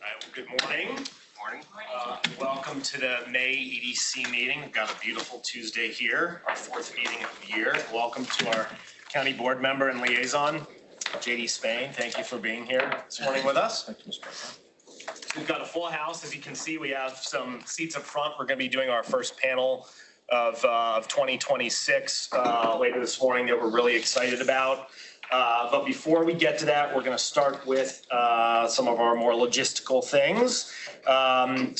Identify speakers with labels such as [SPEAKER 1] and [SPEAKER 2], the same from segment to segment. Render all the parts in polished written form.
[SPEAKER 1] right, well, good morning. Morning. Welcome to the May EDC meeting. We've got a beautiful Tuesday here, our fourth meeting of the year. Welcome to our county board member and liaison, JD Spain. Thank you for being here this morning with us. Thank you, Mr. President. We've got a full house. As you can see, we have some seats up front. We're going to be doing our first panel of 2026 later this morning that we're really excited about. But before we get to that, we're going to start with some of our more logistical things.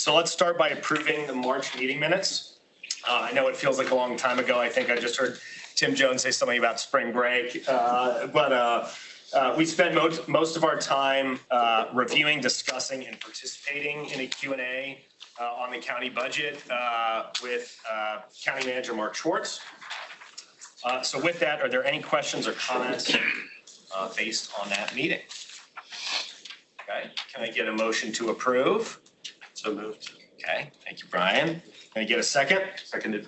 [SPEAKER 1] So let's start by approving the March meeting minutes. I know it feels like a long time ago. I think I just heard Tim Jones say something about spring break. But we spent most of our time reviewing, discussing, and participating in a Q&A on the county budget with County Manager Mark Schwartz. So with that, are there any questions or comments based on that meeting? Okay, can I get a motion to approve? So moved. Okay, thank you, Brian. Can I get a second? Seconded.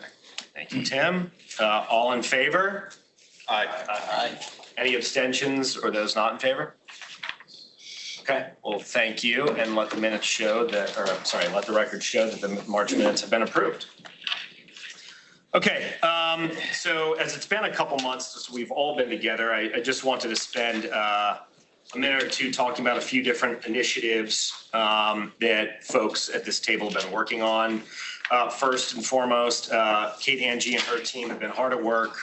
[SPEAKER 1] Thank you, Tim. All in favor? Aye. Aye. Any abstentions or those not in favor? Okay, well, thank you, and let the minutes show that, or I'm sorry, let the record show that the March minutes have been approved. Okay, so as it's been a couple months since we've all been together, I just wanted to spend a minute or two talking about a few different initiatives that folks at this table have been working on. First and foremost, Kate Angie and her team have been hard at work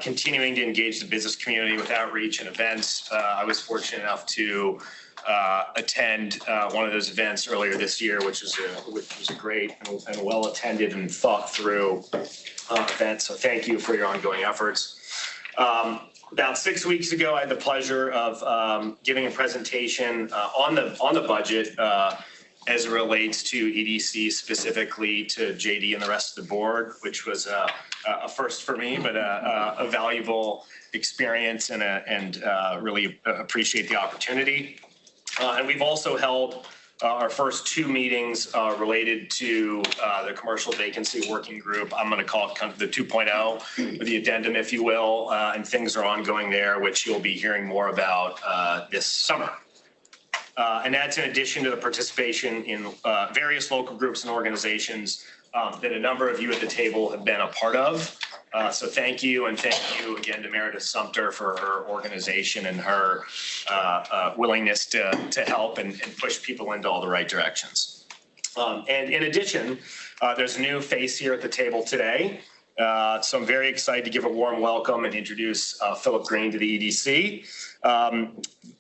[SPEAKER 1] continuing to engage the business community with outreach and events. I was fortunate enough to attend one of those events earlier this year, which was a great and well attended and thought through event. So thank you for your ongoing efforts. About 6 weeks ago, I had the pleasure of giving a presentation on the budget as it relates to EDC, specifically to JD and the rest of the board, which was a first for me, but a valuable experience and really appreciate the opportunity. And we've also held our first two meetings related to the commercial vacancy working group. I'm going to call it kind of the 2.0, or the addendum, if you will, and things are ongoing there, which you'll be hearing more about this summer. And that's in addition to the participation in various local groups and organizations that a number of you at the table have been a part of. So thank you, and thank you again to Meredith Sumter for her organization and her willingness to help and push people into all the right directions. And in addition, there's a new face here at the table today. So I'm very excited to give a warm welcome and introduce Philip Green to the EDC.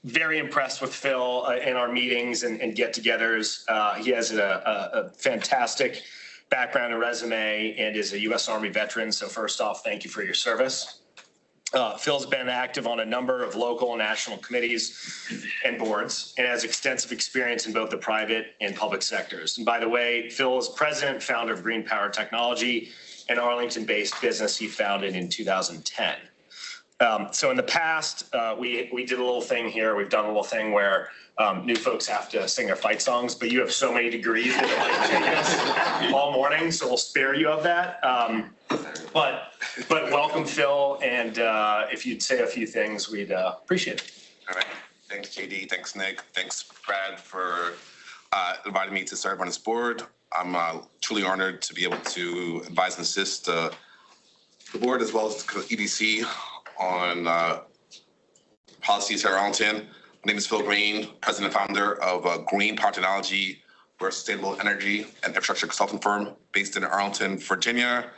[SPEAKER 1] Very impressed with Phil in our meetings and get-togethers. He has a fantastic background and resume and is a U.S. Army veteran. So first off, thank you for your service. Phil's been active on a number of local and national committees and boards and has extensive experience in both the private and public sectors. And by the way, Phil is president and founder of Green Power Technology, an Arlington-based business he founded in 2010. So in the past, we did a little thing here. We've done a little thing where new folks have to sing their fight songs, but you have so many degrees that it might take us all morning, so we'll spare you of that. But welcome, Phil, and if you'd say a few things, we'd appreciate it.
[SPEAKER 2] All right. Thanks, JD. Thanks, Nick. Thanks, Brad, for inviting me to serve on this board. I'm truly honored to be able to advise and assist the board as well as the EDC on policies here at Arlington. My name is Phil Green, president and founder of Green Power Technology. We're a sustainable energy and infrastructure consulting firm based in Arlington, Virginia.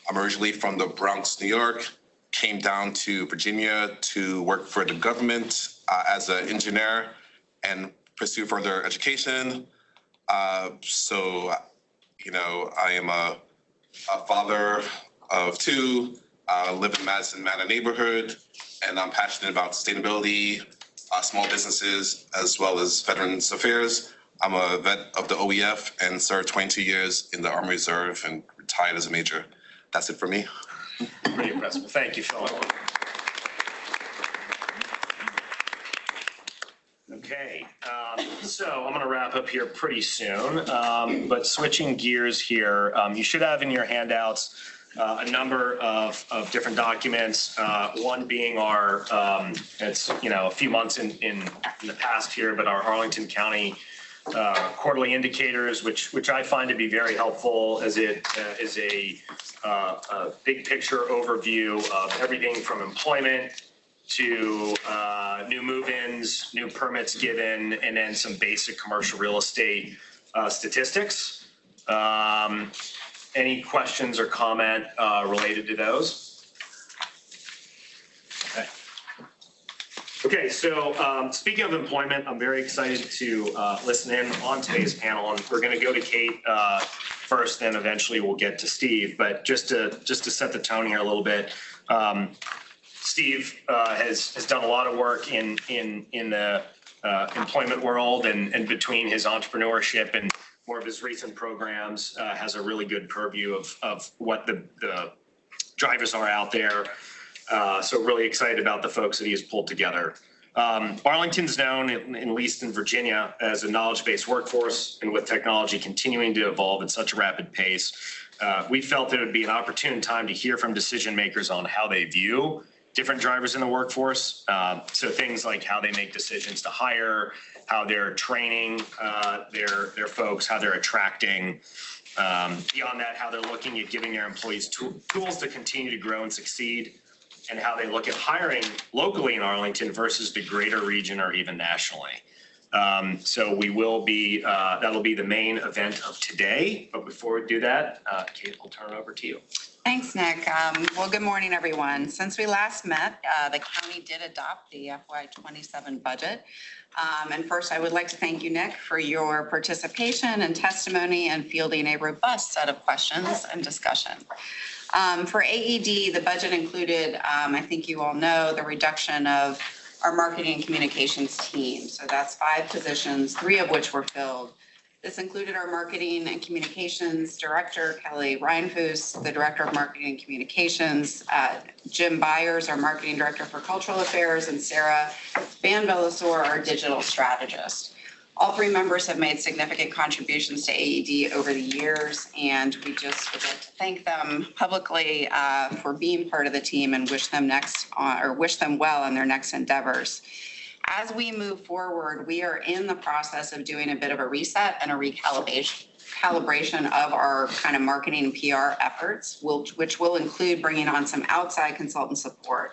[SPEAKER 2] I'm originally from the Bronx, New York, came down to Virginia to work for the government as an engineer and pursue further education. So, you know, I am a father of two, live in Madison Manor neighborhood, and I'm passionate about sustainability, small businesses, as well as Veterans Affairs. I'm a vet of the OEF and served 22 years in the Army Reserve and retired as a major. That's it for me.
[SPEAKER 1] Pretty impressive. Thank you, Phil. Okay, so I'm going to wrap up here pretty soon, but switching gears here, you should have in your handouts a number of different documents, one being our, it's, you know, a few months in the past here, but our Arlington County quarterly indicators, which I find to be very helpful as it is a big picture overview of everything from employment to new move-ins, new permits given, and then some basic commercial real estate statistics. Any questions or comment related to those? Okay, so speaking of employment, I'm very excited to listen in on today's panel, and we're going to go to Kate first, then eventually we'll get to Steve. But just to set the tone here a little bit, Steve has done a lot of work in the employment world, and between his entrepreneurship and more of his recent programs, has a really good purview of what the drivers are out there. So really excited about the folks that he has pulled together. Arlington's known, at least in Virginia, as a knowledge-based workforce, and with technology continuing to evolve at such a rapid pace, we felt it would be an opportune time to hear from decision makers on how they view different drivers in the workforce. So things like how they make decisions to hire, how they're training their folks, how they're attracting. Beyond that, how they're looking at giving their employees tools to continue to grow and succeed, and how they look at hiring locally in Arlington versus the greater region or even nationally. So we will be, that'll be the main event of today. But before we do that, Kate, I'll turn it over to you.
[SPEAKER 3] Thanks, Nick. Well, good morning, everyone. Since we last met, the county did adopt the FY27 budget. And first, I would like to thank you, Nick, for your participation and testimony and fielding a robust set of questions and discussion. For AED, the budget included, I think you all know, the reduction of our marketing and communications team. So that's 5 positions, 3 of which were filled. This included our marketing and communications director, Kelly Reinfuss, the director of marketing and communications, Jim Byers, our marketing director for cultural affairs, and Sarah Van Bellasor, our digital strategist. All 3 members have made significant contributions to AED over the years, and we just would like to thank them publicly for being part of the team and wish them well in their next endeavors. As we move forward, we are in the process of doing a bit of a reset and a recalibration of our kind of marketing and PR efforts, which will include bringing on some outside consultant support.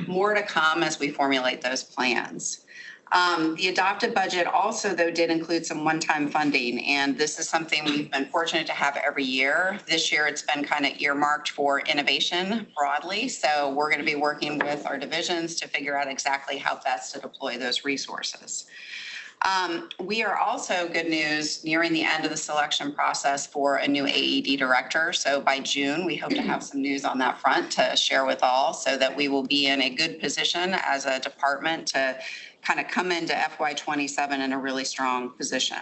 [SPEAKER 3] More to come as we formulate those plans. The adopted budget also, though, did include some one-time funding, and this is something we've been fortunate to have every year. This year, it's been kind of earmarked for innovation broadly, so we're going to be working with our divisions to figure out exactly how best to deploy those resources. We are also, good news, nearing the end of the selection process for a new AED director. So by June, we hope to have some news on that front to share with all, so that we will be in a good position as a department to kind of come into FY27 in a really strong position.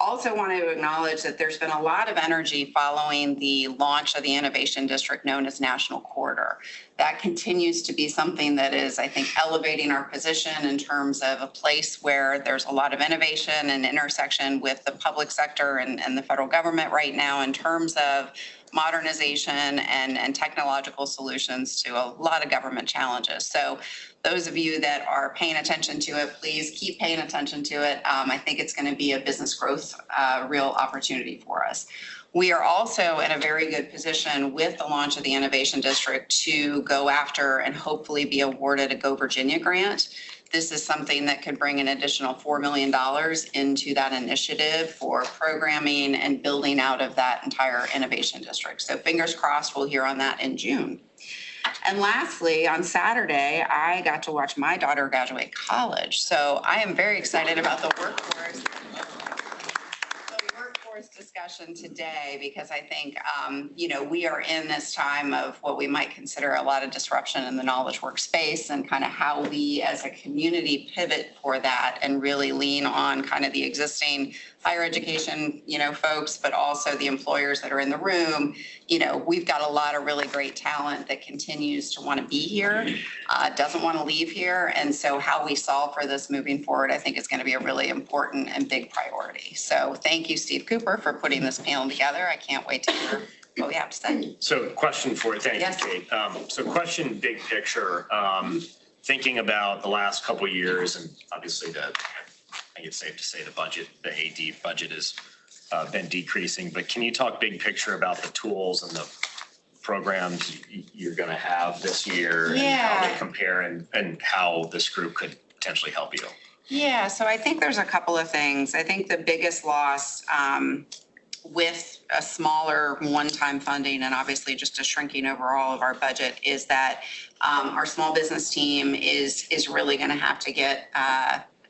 [SPEAKER 3] Also want to acknowledge that there's been a lot of energy following the launch of the innovation district known as National Corridor. That continues to be something that is, I think, elevating our position in terms of a place where there's a lot of innovation and intersection with the public sector and the federal government right now in terms of modernization and technological solutions to a lot of government challenges. So those of you that are paying attention to it, please keep paying attention to it. I think it's going to be a business growth real opportunity for us. We are also in a very good position with the launch of the Innovation District to go after and hopefully be awarded a Go Virginia grant. This is something that could bring an additional $4 million into that initiative for programming and building out of that entire innovation district. So fingers crossed we'll hear on that in June. And lastly, on Saturday, I got to watch my daughter graduate college. So I am very excited about the workforce discussion today, because I think, we are in this time of what we might consider a lot of disruption in the knowledge workspace, and kind of how we as a community pivot for that and really lean on kind of the existing higher education, folks, but also the employers that are in the room. We've got a lot of really great talent that continues to want to be here, doesn't want to leave here. And so how we solve for this moving forward, I think is going to be a really important and big priority. So thank you, Steve Cooper, for putting this panel together. I can't wait to hear what we have to say.
[SPEAKER 1] So question for you. Thank
[SPEAKER 3] Yes.
[SPEAKER 1] you, Kate. So question big picture, thinking about the last couple of years, and obviously the think it's safe to say the AD budget has been decreasing, but can you talk big picture about the tools and the programs you're going to have this year and how they compare and how this group could potentially help you?
[SPEAKER 3] Yeah, so I think there's a couple of things. I think the biggest loss with a smaller one-time funding and obviously just a shrinking overall of our budget is that our small business team is really going to have to get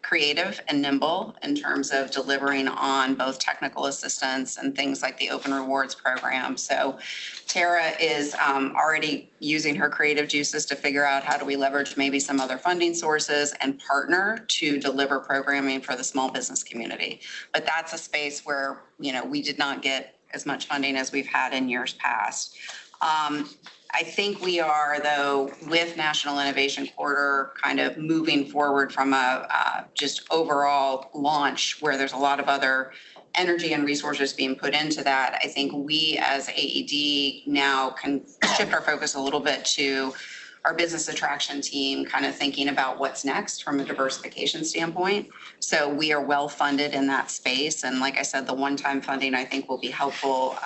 [SPEAKER 3] creative and nimble in terms of delivering on both technical assistance and things like the open rewards program. So Tara is already using her creative juices to figure out how do we leverage maybe some other funding sources and partner to deliver programming for the small business community. But that's a space where, you know, we did not get as much funding as we've had in years past. I think we are, though, with National Innovation Quarter kind of moving forward from a just overall launch where there's a lot of other energy and resources being put into that. I think we as AED now can shift our focus a little bit to our business attraction team, kind of thinking about what's next from a diversification standpoint. So we are well funded in that space. And like I said, the one-time funding I think will be helpful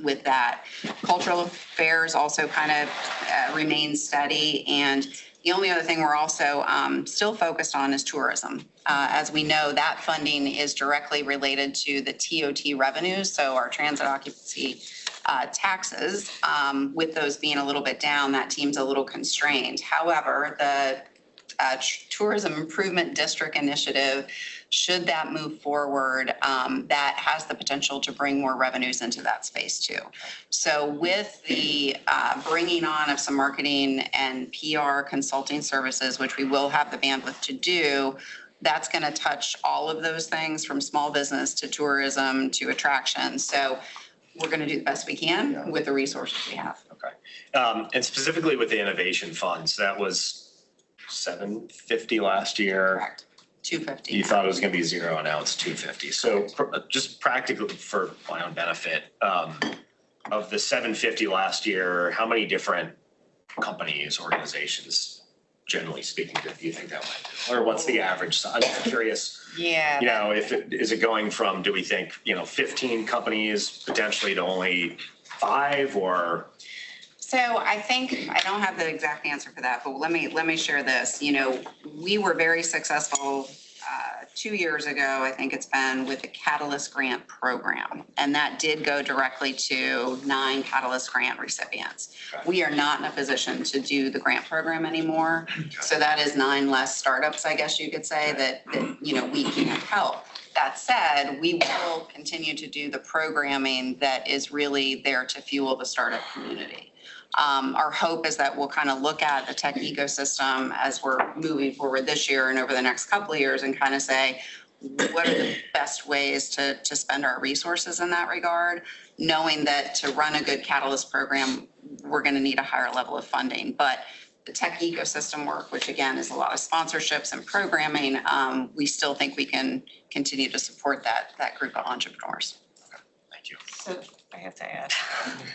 [SPEAKER 3] with that. Cultural affairs also kind of remains steady. And the only other thing we're also still focused on is tourism. As we know, that funding is directly related to the TOT revenues, so our transit occupancy taxes. With those being a little bit down, that team's a little constrained. However, the Tourism Improvement District Initiative, should that move forward, that has the potential to bring more revenues into that space too. So with the bringing on of some marketing and PR consulting services, which we will have the bandwidth to do, that's going to touch all of those things from small business to tourism to attractions. So we're going to do the best we can with the resources we have.
[SPEAKER 1] Okay. And specifically with the innovation funds, that was $750 last year.
[SPEAKER 3] Correct. 250.
[SPEAKER 1] You thought it was going to be zero, and now it's 250. So just practically for my own benefit, of the 750 last year, how many different companies, organizations, generally speaking, do you think that might do? Or what's the average size? I'm curious.
[SPEAKER 3] Yeah.
[SPEAKER 1] You know, is it going from, do we think, 15 companies potentially to only 5 or?
[SPEAKER 3] So I think, I don't have the exact answer for that, but let me share this. You know, we were very successful 2 years ago, I think it's been, with the Catalyst Grant program. And that did go directly to 9 Catalyst Grant recipients.
[SPEAKER 1] Okay.
[SPEAKER 3] We are not in a position to do the grant program anymore. So that is 9 less startups, I guess you could say, that we can't help. That said, we will continue to do the programming that is really there to fuel the startup community. Our hope is that we'll kind of look at the tech ecosystem as we're moving forward this year and over the next couple of years and kind of say, what are the best ways to spend our resources in that regard, knowing that to run a good Catalyst program, we're going to need a higher level of funding. But the tech ecosystem work, which again is a lot of sponsorships and programming, we still think we can continue to support that group of entrepreneurs.
[SPEAKER 1] Okay. Thank you.
[SPEAKER 4] So I have to add,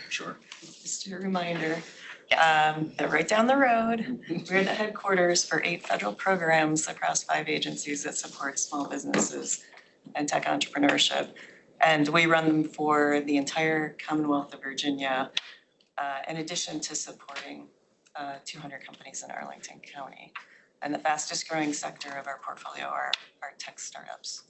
[SPEAKER 1] Sure.
[SPEAKER 4] just a reminder, that right down the road, we're the headquarters for 8 federal programs across 5 agencies that support small businesses and tech entrepreneurship. And we run them for the entire Commonwealth of Virginia, in addition to supporting 200 companies in Arlington County. And the fastest growing sector of our portfolio are tech startups.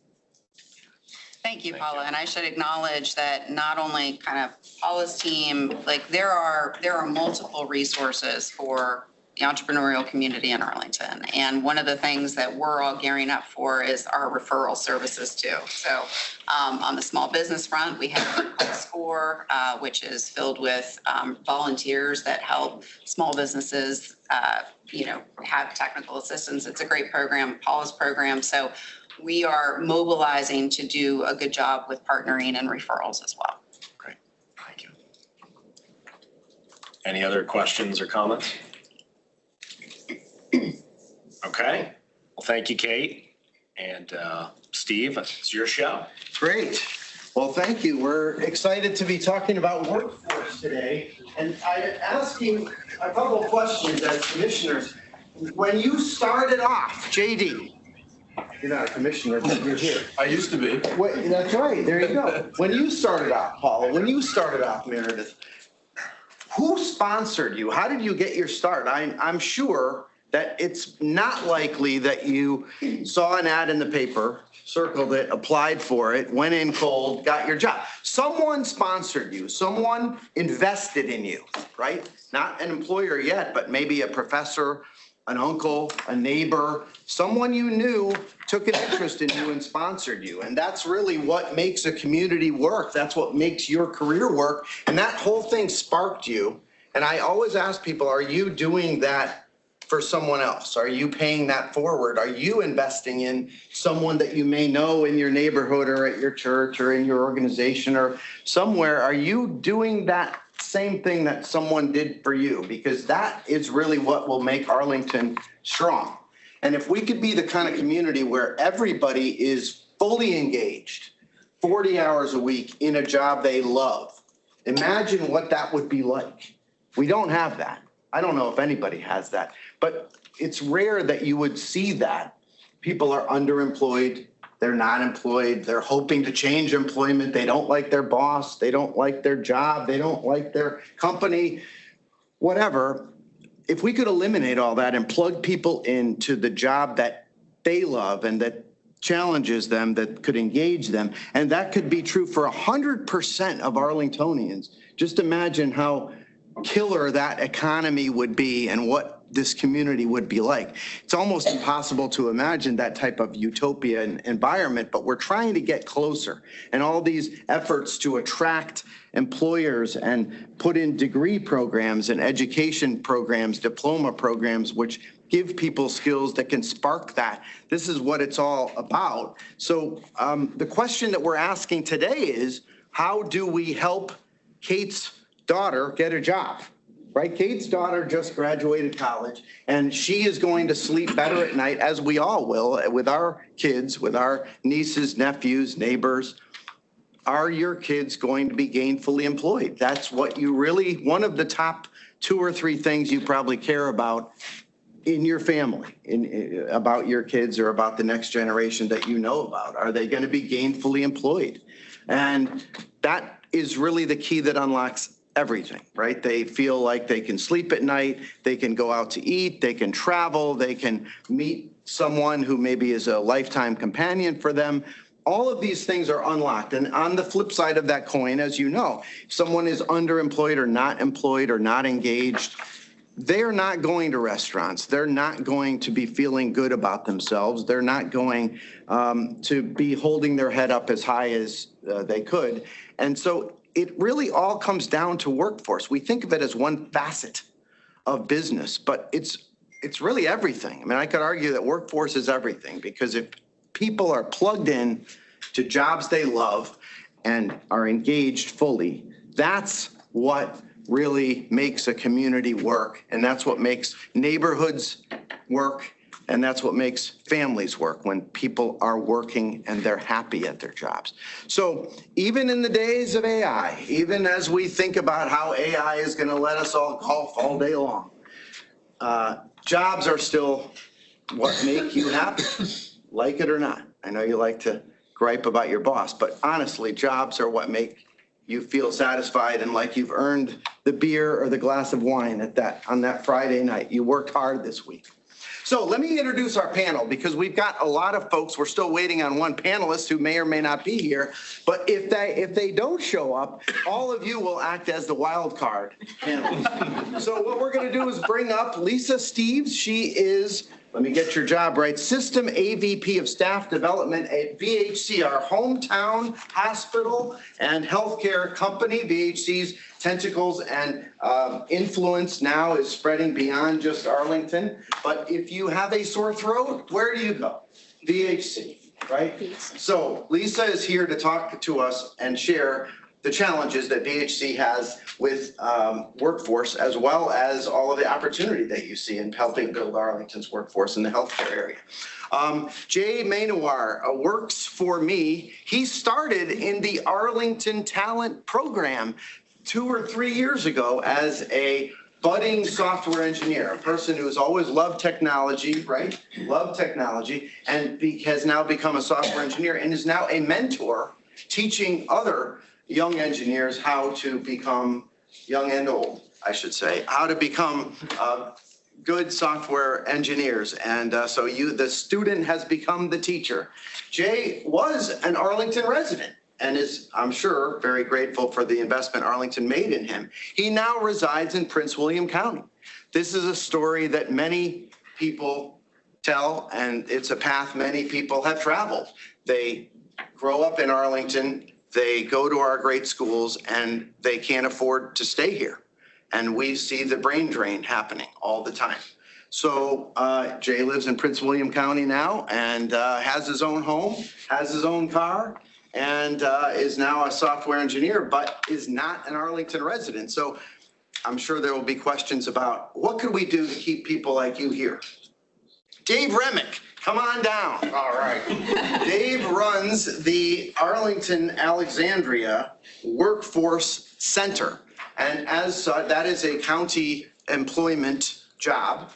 [SPEAKER 3] Thank you, Paula. And I should acknowledge that not only kind of Paula's team, like there are multiple resources for the entrepreneurial community in Arlington. And one of the things that we're all gearing up for is our referral services too. So on the small business front, we have SCORE, which is filled with volunteers that help small businesses, have technical assistance. It's a great program, Paula's program. So we are mobilizing to do a good job with partnering and referrals as well.
[SPEAKER 1] Great. Thank you. Any other questions or comments? Okay. Well, thank you, Kate. And Steve, it's your show.
[SPEAKER 5] Great. Well, thank you. We're excited to be talking about workforce today. And I'm asking a couple of questions as commissioners. When you started off, JD, you're not a commissioner, but you're here.
[SPEAKER 6] I used to be.
[SPEAKER 5] Wait, that's right, there you go. When you started out, Paula, when you started out, Meredith, who sponsored you? How did you get your start? I'm sure that it's not likely that you saw an ad in the paper, circled it, applied for it, went in cold, got your job. Someone sponsored you, someone invested in you, right? Not an employer yet, but maybe a professor, an uncle, a neighbor, someone you knew took an interest in you and sponsored you. And that's really what makes a community work. That's what makes your career work. And that whole thing sparked you. And I always ask people, are you doing that for someone else? Are you paying that forward? Are you investing in someone that you may know in your neighborhood or at your church or in your organization or somewhere? Are you doing that same thing that someone did for you? Because that is really what will make Arlington strong. And if we could be the kind of community where everybody is fully engaged, 40 hours a week in a job they love, imagine what that would be like. We don't have that. I don't know if anybody has that, but it's rare that you would see that. People are underemployed, they're not employed, they're hoping to change employment, they don't like their boss, they don't like their job, they don't like their company, whatever. If we could eliminate all that and plug people into the job that they love and that challenges them, that could engage them, and that could be true for 100% of Arlingtonians, just imagine how killer that economy would be and what this community would be like. It's almost impossible to imagine that type of utopia environment, but we're trying to get closer. And all these efforts to attract employers and put in degree programs and education programs, diploma programs, which give people skills that can spark that. This is what it's all about. So the question that we're asking today is, how do we help Kate's daughter get a job, right? Kate's daughter just graduated college and she is going to sleep better at night, as we all will, with our kids, with our nieces, nephews, neighbors. Are your kids going to be gainfully employed? That's what you really, one of the top 2 or 3 things you probably care about in your family, about your kids or about the next generation that you know about. Are they going to be gainfully employed? And that is really the key that unlocks everything, right? They feel like they can sleep at night, they can go out to eat, they can travel, they can meet someone who maybe is a lifetime companion for them. All of these things are unlocked. And on the flip side of that coin, as you know, if someone is underemployed or not employed or not engaged, they're not going to restaurants. They're not going to be feeling good about themselves. They're not going to be holding their head up as high as they could. And so it really all comes down to workforce. We think of it as one facet of business, but it's really everything. I mean, I could argue that workforce is everything, because if people are plugged in to jobs they love and are engaged fully, that's what really makes a community work. And that's what makes neighborhoods work. And that's what makes families work, when people are working and they're happy at their jobs. So even in the days of AI, even as we think about how AI is going to let us all golf all day long, jobs are still what make you happy, like it or not. I know you like to gripe about your boss, but honestly, jobs are what make you feel satisfied and like you've earned the beer or the glass of wine on that Friday night. You worked hard this week. So let me introduce our panel, because we've got a lot of folks. We're still waiting on one panelist who may or may not be here. But if they don't show up, all of you will act as the wild card panelists. So what we're going to do is bring up Lisa Steves. She is, let me get your job right, System AVP of Staff Development at VHC, our hometown hospital and healthcare company. VHC's tentacles and influence now is spreading beyond just Arlington. But if you have a sore throat, where do you go? VHC, right? So Lisa is here to talk to us and share the challenges that VHC has with workforce, as well as all of the opportunity that you see in helping build Arlington's workforce in the healthcare area. Jay Mainawar works for me. He started in the Arlington Talent Program 2 or 3 years ago as a budding software engineer, a person who's always loved technology, right? Loved technology, and has now become a software engineer and is now a mentor teaching other young engineers how to become, young and old, I should say, how to become good software engineers. And so the student has become the teacher. Jay was an Arlington resident and is, I'm sure, very grateful for the investment Arlington made in him. He now resides in Prince William County. This is a story that many people tell, and it's a path many people have traveled. They grow up in Arlington, they go to our great schools, and they can't afford to stay here. And we see the brain drain happening all the time. So Jay lives in Prince William County now and has his own home, has his own car, and is now a software engineer, but is not an Arlington resident. So I'm sure there will be questions about what could we do to keep people like you here? Dave Remick, come on down. All right. Dave runs the Arlington Alexandria Workforce Center. And as such, that is a county employment job.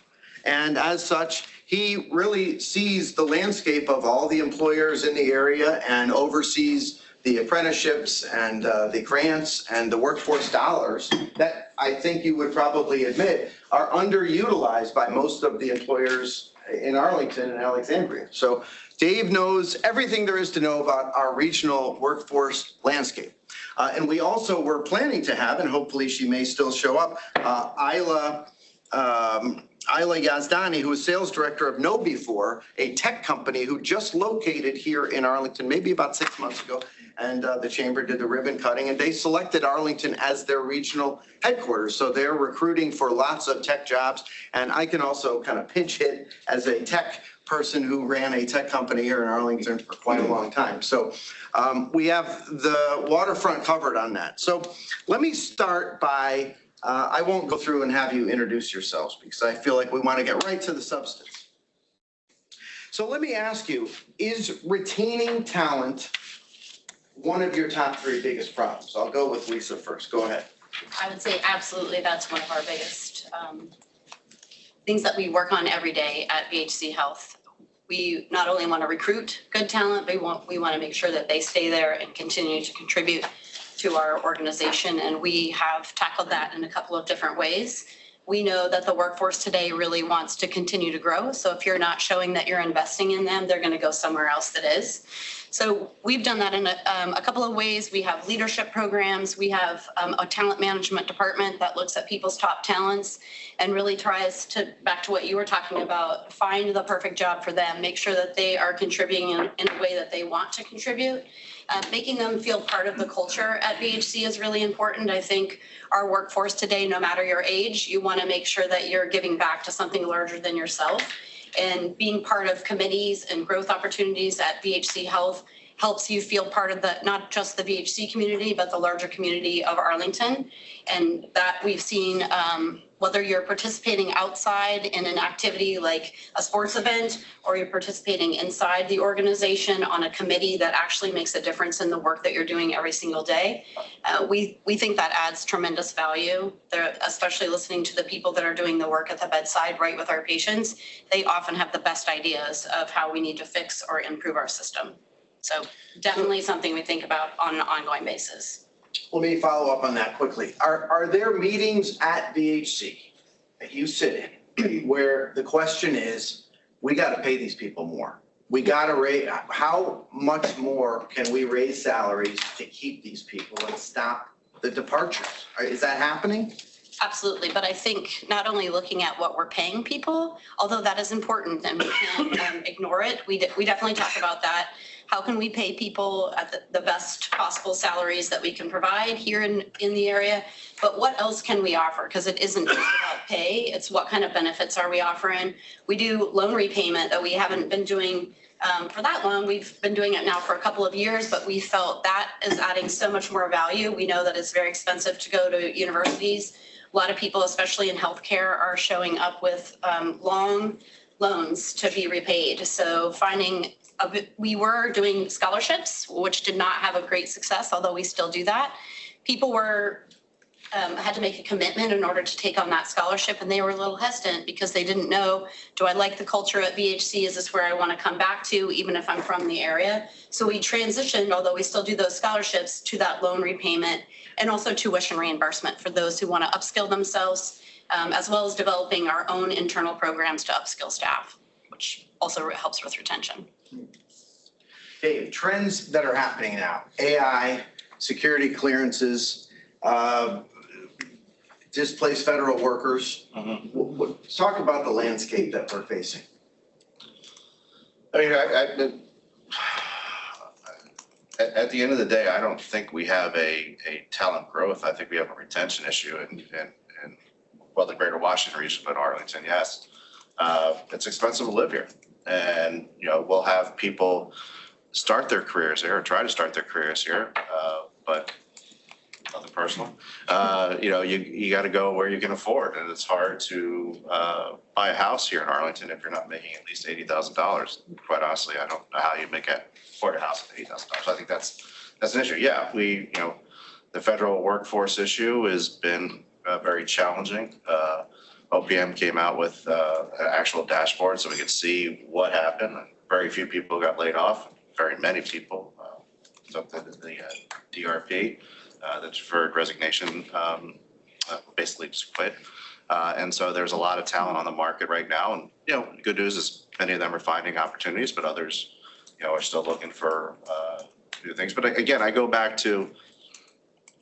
[SPEAKER 5] And as such, he really sees the landscape of all the employers in the area and oversees the apprenticeships and the grants and the workforce dollars that I think you would probably admit are underutilized by most of the employers in Arlington and Alexandria. So Dave knows everything there is to know about our regional workforce landscape. And we also were planning to have, and hopefully she may still show up, Ayla Yazdani, who was sales director of KnowBe4, a tech company who just located here in Arlington, maybe about 6 months ago. And the chamber did the ribbon cutting, and they selected Arlington as their regional headquarters. So they're recruiting for lots of tech jobs. And I can also kind of pinch hit as a tech person who ran a tech company here in Arlington for quite a long time. So we have the waterfront covered on that. So let me start by, I won't go through and have you introduce yourselves because I feel like we want to get right to the substance. So let me ask you, is retaining talent one of your top 3 biggest problems? I'll go with Lisa first. Go ahead.
[SPEAKER 6] I would say absolutely that's one of our biggest things that we work on every day at VHC Health. We not only want to recruit good talent, but we want to make sure that they stay there and continue to contribute to our organization. And we have tackled that in a couple of different ways. We know that the workforce today really wants to continue to grow. So if you're not showing that you're investing in them, they're going to go somewhere else that is. So we've done that in a couple of ways. We have leadership programs. We have a talent management department that looks at people's top talents and really tries to, back to what you were talking about, find the perfect job for them, make sure that they are contributing in a way that they want to contribute. Making them feel part of the culture at VHC is really important. I think our workforce today, no matter your age, you want to make sure that you're giving back to something larger than yourself. And being part of committees and growth opportunities at VHC Health helps you feel part of the, not just the VHC community, but the larger community of Arlington. And that we've seen, whether you're participating outside in an activity like a sports event, or you're participating inside the organization on a committee that actually makes a difference in the work that you're doing every single day. We think that adds tremendous value. They're, especially listening to the people that are doing the work at the bedside, right with our patients, they often have the best ideas of how we need to fix or improve our system. So definitely something we think about on an ongoing basis.
[SPEAKER 5] Let me follow up on that quickly. Are there meetings at VHC that you sit in where the question is, we got to pay these people more? We got to raise, how much more can we raise salaries to keep these people and stop the departures? Is that happening?
[SPEAKER 6] Absolutely, but I think not only looking at what we're paying people, although that is important and we can't ignore it, we definitely talk about that. How can we pay people at the best possible salaries that we can provide here in the area? But what else can we offer? Because it isn't just about pay, it's what kind of benefits are we offering? We do loan repayment that we haven't been doing for that long. We've been doing it now for a couple of years, but we felt that is adding so much more value. We know that it's very expensive to go to universities. A lot of people, especially in healthcare, are showing up with long loans to be repaid. So we were doing scholarships, which did not have a great success, although we still do that. People were had to make a commitment in order to take on that scholarship, and they were a little hesitant because they didn't know, do I like the culture at VHC? Is this where I want to come back to, even if I'm from the area? So we transitioned, although we still do those scholarships, to that loan repayment and also tuition reimbursement for those who want to upskill themselves, as well as developing our own internal programs to upskill staff, which also helps with retention.
[SPEAKER 5] Dave, trends that are happening now, AI, security clearances, displaced federal workers. Talk about the landscape that we're facing.
[SPEAKER 7] I mean, at the end of the day, I don't think we have a talent growth. I think we have a retention issue in well, the greater Washington region, but Arlington, yes. It's expensive to live here. And, you know, we'll have people start their careers here or try to start their careers here, but nothing personal. You know, you got to go where you can afford, and it's hard to buy a house here in Arlington if you're not making at least $80,000. Quite honestly, I don't know how you afford a house at $80,000. I think that's an issue. Yeah, you know, the federal workforce issue has been very challenging. OPM came out with an actual dashboard so we could see what happened. Very few people got laid off. Very many people, the DRP, the deferred resignation, basically just quit. And so there's a lot of talent on the market right now. And, you know, good news is many of them are finding opportunities, but others, you know, are still looking for new things. But again, I go back to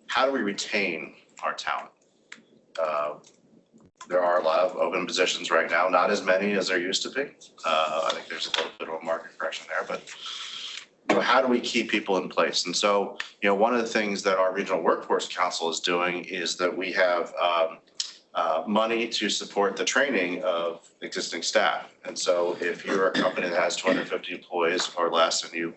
[SPEAKER 7] how do we retain our talent? There are a lot of open positions right now, not as many as there used to be. I think there's a little bit of a market correction there, but you know, how do we keep people in place? And so, you know, one of the things that our Regional Workforce Council is doing is that we have money to support the training of existing staff. And so if you're a company that has 250 employees or less and you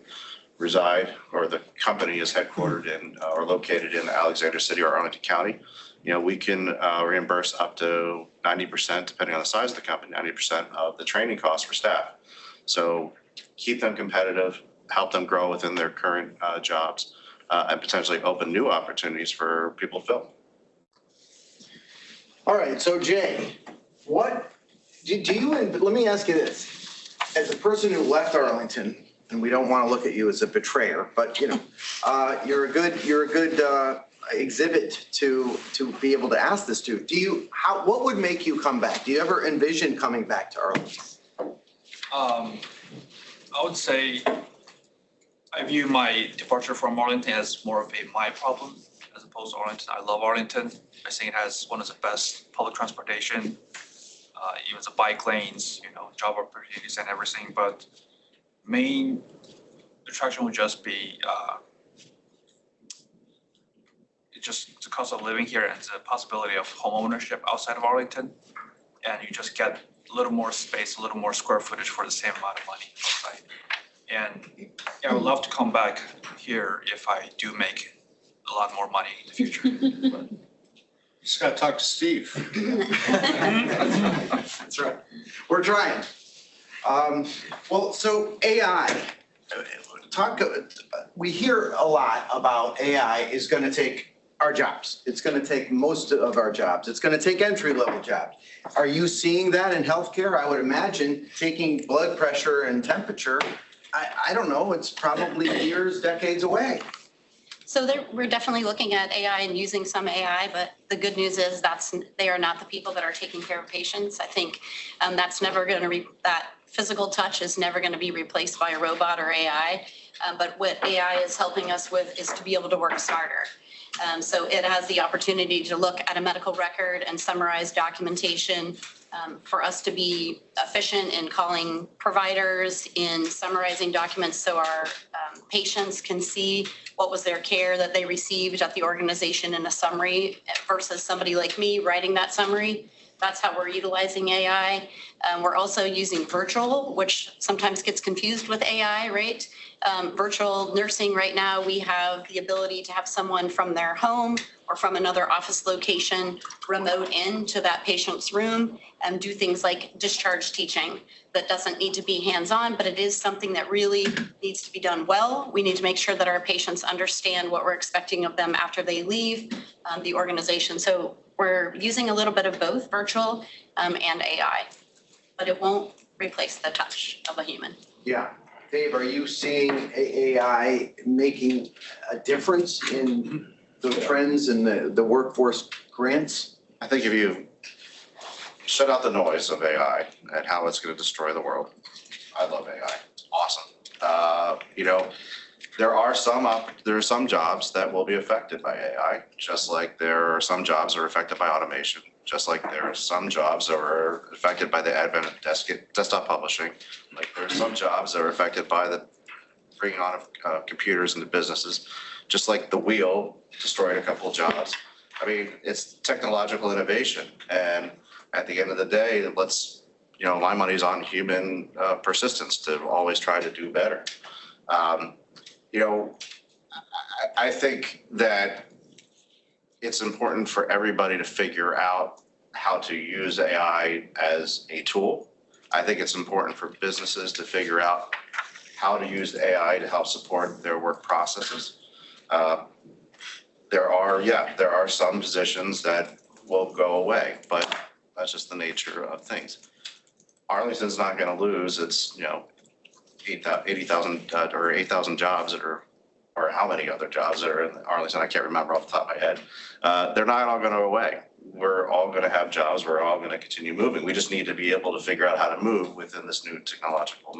[SPEAKER 7] reside, or the company is headquartered in or located in Alexander City or Arlington County, you know, we can reimburse up to 90%, depending on the size of the company, 90% of the training costs for staff. So keep them competitive, help them grow within their current jobs, and potentially open new opportunities for people to fill.
[SPEAKER 5] All right, so Jay, what do you, let me ask you this. As a person who left Arlington, and we don't want to look at you as a betrayer, but you know, you're a good exhibit to be able to ask this to. What would make you come back? Do you ever envision coming back to Arlington?
[SPEAKER 8] I would say I view my departure from Arlington as more of my problem as opposed to Arlington. I love Arlington. I think it has one of the best public transportation, even the bike lanes, you know, job opportunities and everything. But main attraction would just be just the cost of living here and the possibility of home ownership outside of Arlington. And you just get a little more space, a little more square footage for the same amount of money, right? And yeah, I would love to come back here if I do make a lot more money in the future. But
[SPEAKER 9] Just gotta talk to Steve.
[SPEAKER 5] That's right. We're trying. Well, so AI, we hear a lot about AI is going to take our jobs. It's going to take most of our jobs. It's going to take entry-level jobs. Are you seeing that in healthcare? I would imagine taking blood pressure and temperature, I don't know, it's probably years, decades away.
[SPEAKER 6] So we're definitely looking at AI and using some AI, but the good news is they are not the people that are taking care of patients. I think that's never going to, that physical touch is never going to be replaced by a robot or AI. But what AI is helping us with is to be able to work smarter. So it has the opportunity to look at a medical record and summarize documentation, for us to be efficient in calling providers, in summarizing documents so our patients can see what was their care that they received at the organization in a summary versus somebody like me writing that summary. That's how we're utilizing AI. We're also using virtual, which sometimes gets confused with AI, right? Virtual nursing right now, we have the ability to have someone from their home or from another office location remote into that patient's room and do things like discharge teaching that doesn't need to be hands-on, but it is something that really needs to be done well. We need to make sure that our patients understand what we're expecting of them after they leave the organization. So we're using a little bit of both virtual and AI, but it won't replace the touch of a human.
[SPEAKER 5] Yeah. Dave, are you seeing AI making a difference in the trends and the workforce grants?
[SPEAKER 7] I think if you shut out the noise of AI and how it's going to destroy the world, I love AI. It's awesome. There are some jobs that will be affected by AI, just like there are some jobs that are affected by automation, just like there are some jobs that are affected by the advent of desktop publishing. Like there are some jobs that are affected by the bringing on of computers into businesses, just like the wheel destroyed a couple of jobs. I mean, it's technological innovation. And at the end of the day, my money's on human persistence to always try to do better. I think that it's important for everybody to figure out how to use AI as a tool. I think it's important for businesses to figure out how to use AI to help support their work processes. There are some positions that will go away, but that's just the nature of things. Arlington's not going to lose its, 80,000 or 8,000 jobs or how many other jobs that are in Arlington, I can't remember off the top of my head. They're not all going to go away. We're all going to have jobs. We're all going to continue moving. We just need to be able to figure out how to move within this new technological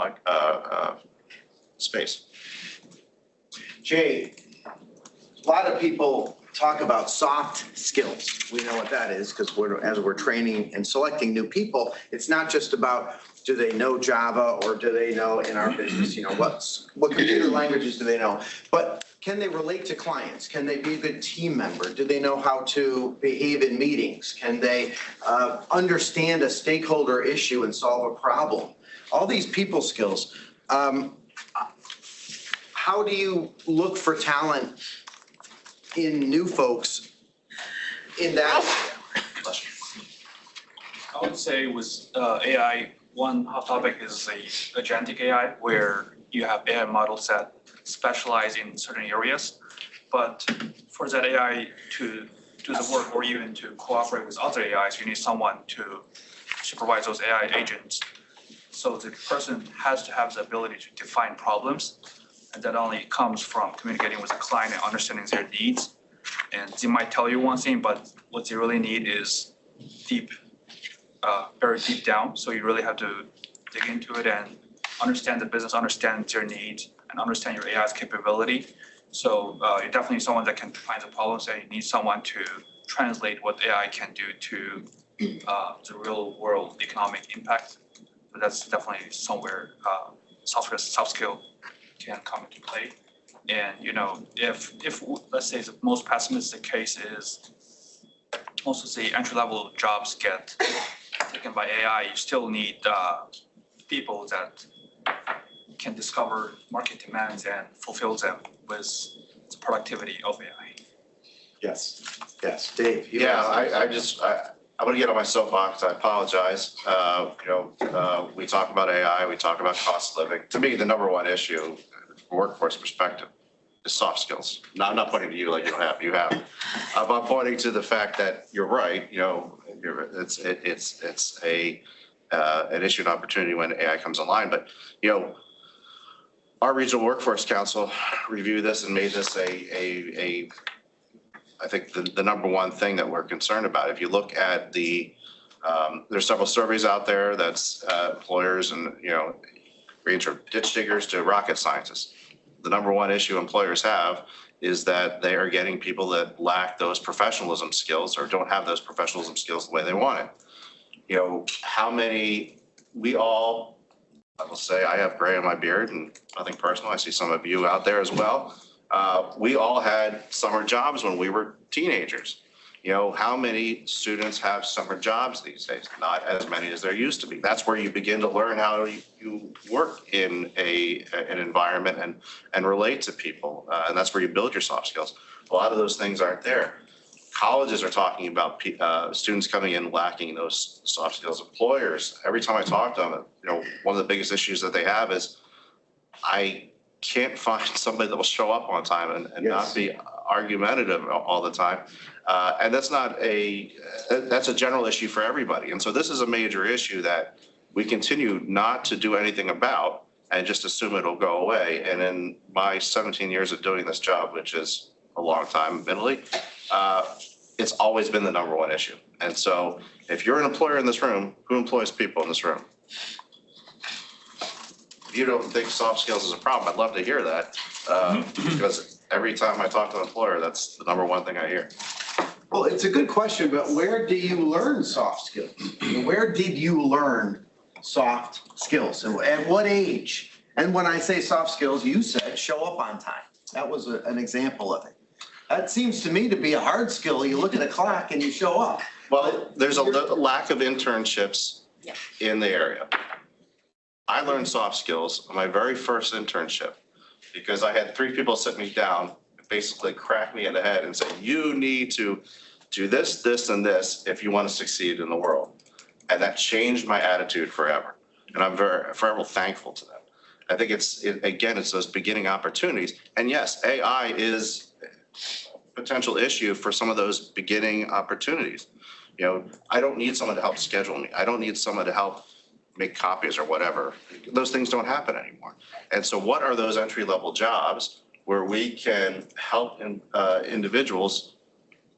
[SPEAKER 7] space.
[SPEAKER 5] Jay, a lot of people talk about soft skills. We know what that is because as we're training and selecting new people, it's not just about do they know Java or do they know in our business, what computer languages do they know? But can they relate to clients? Can they be a good team member? Do they know how to behave in meetings? Can they understand a stakeholder issue and solve a problem? All these people skills. How do you look for talent in new folks in that?
[SPEAKER 8] I would say with AI, one hot topic is the agentic AI, where you have AI models that specialize in certain areas. But for that AI to do the work or even to cooperate with other AIs, you need someone to supervise those AI agents. So the person has to have the ability to define problems. And that only comes from communicating with the client and understanding their needs. And they might tell you one thing, but what they really need is very deep down. So you really have to dig into it and understand the business, understand their needs, and understand your AI's capability. So you definitely need someone that can define the problems, and you need someone to translate what AI can do to the real world economic impact. But that's definitely somewhere soft skill can come into play. And if let's say the most pessimistic case is most of the entry-level jobs get taken by AI, you still need people that can discover market demands and fulfill them with the productivity of AI.
[SPEAKER 5] Yes, Dave.
[SPEAKER 7] I'm going to get on my soapbox. I apologize. We talk about AI, we talk about cost of living. To me, the number one issue from a workforce perspective is soft skills. Now, I'm not pointing to you like you have. I'm pointing to the fact that you're right. It's an issue and opportunity when AI comes online. But our regional workforce council reviewed this and made this I think the number one thing that we're concerned about. If you look at there's several surveys out there that's employers and range from ditch diggers to rocket scientists. The number one issue employers have is that they are getting people that lack those professionalism skills or don't have those professionalism skills the way they want it. How many, I will say I have gray on my beard and nothing personal. I see some of you out there as well. We all had summer jobs when we were teenagers. You know, how many students have summer jobs these days? Not as many as there used to be. That's where you begin to learn how you work in an environment and relate to people. And that's where you build your soft skills. A lot of those things aren't there. Colleges are talking about students coming in lacking those soft skills. Employers, every time I talk to them, you know, one of the biggest issues that they have is I can't find somebody that will show up on time and not be argumentative all the time. And that's a general issue for everybody. And so this is a major issue that we continue not to do anything about and just assume it'll go away. And in my 17 years of doing this job, which is a long time, admittedly, it's always been the number one issue. And so if you're an employer in this room, who employs people in this room? If you don't think soft skills is a problem, I'd love to hear that. Because every time I talk to an employer, that's the number one thing I hear.
[SPEAKER 5] Well, it's a good question, but where do you learn soft skills? Where did you learn soft skills and at what age? And when I say soft skills, you said show up on time. That was an example of it. That seems to me to be a hard skill. You look at a clock and you show up.
[SPEAKER 7] Well, there's a lack of internships in the area. I learned soft skills on my very first internship because I had 3 people sit me down and basically crack me in the head and say, you need to do this, this, and this if you want to succeed in the world. And that changed my attitude forever. And I'm forever thankful to them. I think it's those beginning opportunities. And yes, AI is a potential issue for some of those beginning opportunities. You know, I don't need someone to help schedule me. I don't need someone to help make copies or whatever. Those things don't happen anymore. And so what are those entry-level jobs where we can help individuals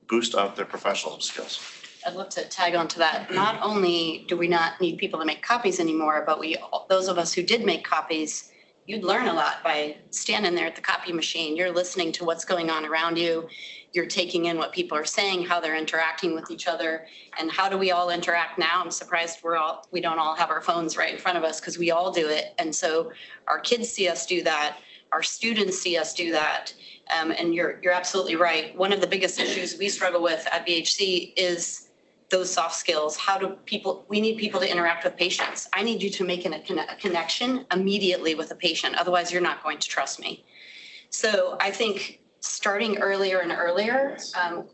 [SPEAKER 7] boost up their professional skills?
[SPEAKER 6] I'd love to tag on to that. Not only do we not need people to make copies anymore, but those of us who did make copies, you'd learn a lot by standing there at the copy machine. You're listening to what's going on around you. You're taking in what people are saying, how they're interacting with each other, and how do we all interact now? I'm surprised we don't all have our phones right in front of us because we all do it. And so our kids see us do that. Our students see us do that. And you're absolutely right. One of the biggest issues we struggle with at BHC is those soft skills. We need people to interact with patients. I need you to make a connection immediately with a patient. Otherwise, you're not going to trust me. So I think starting earlier and earlier,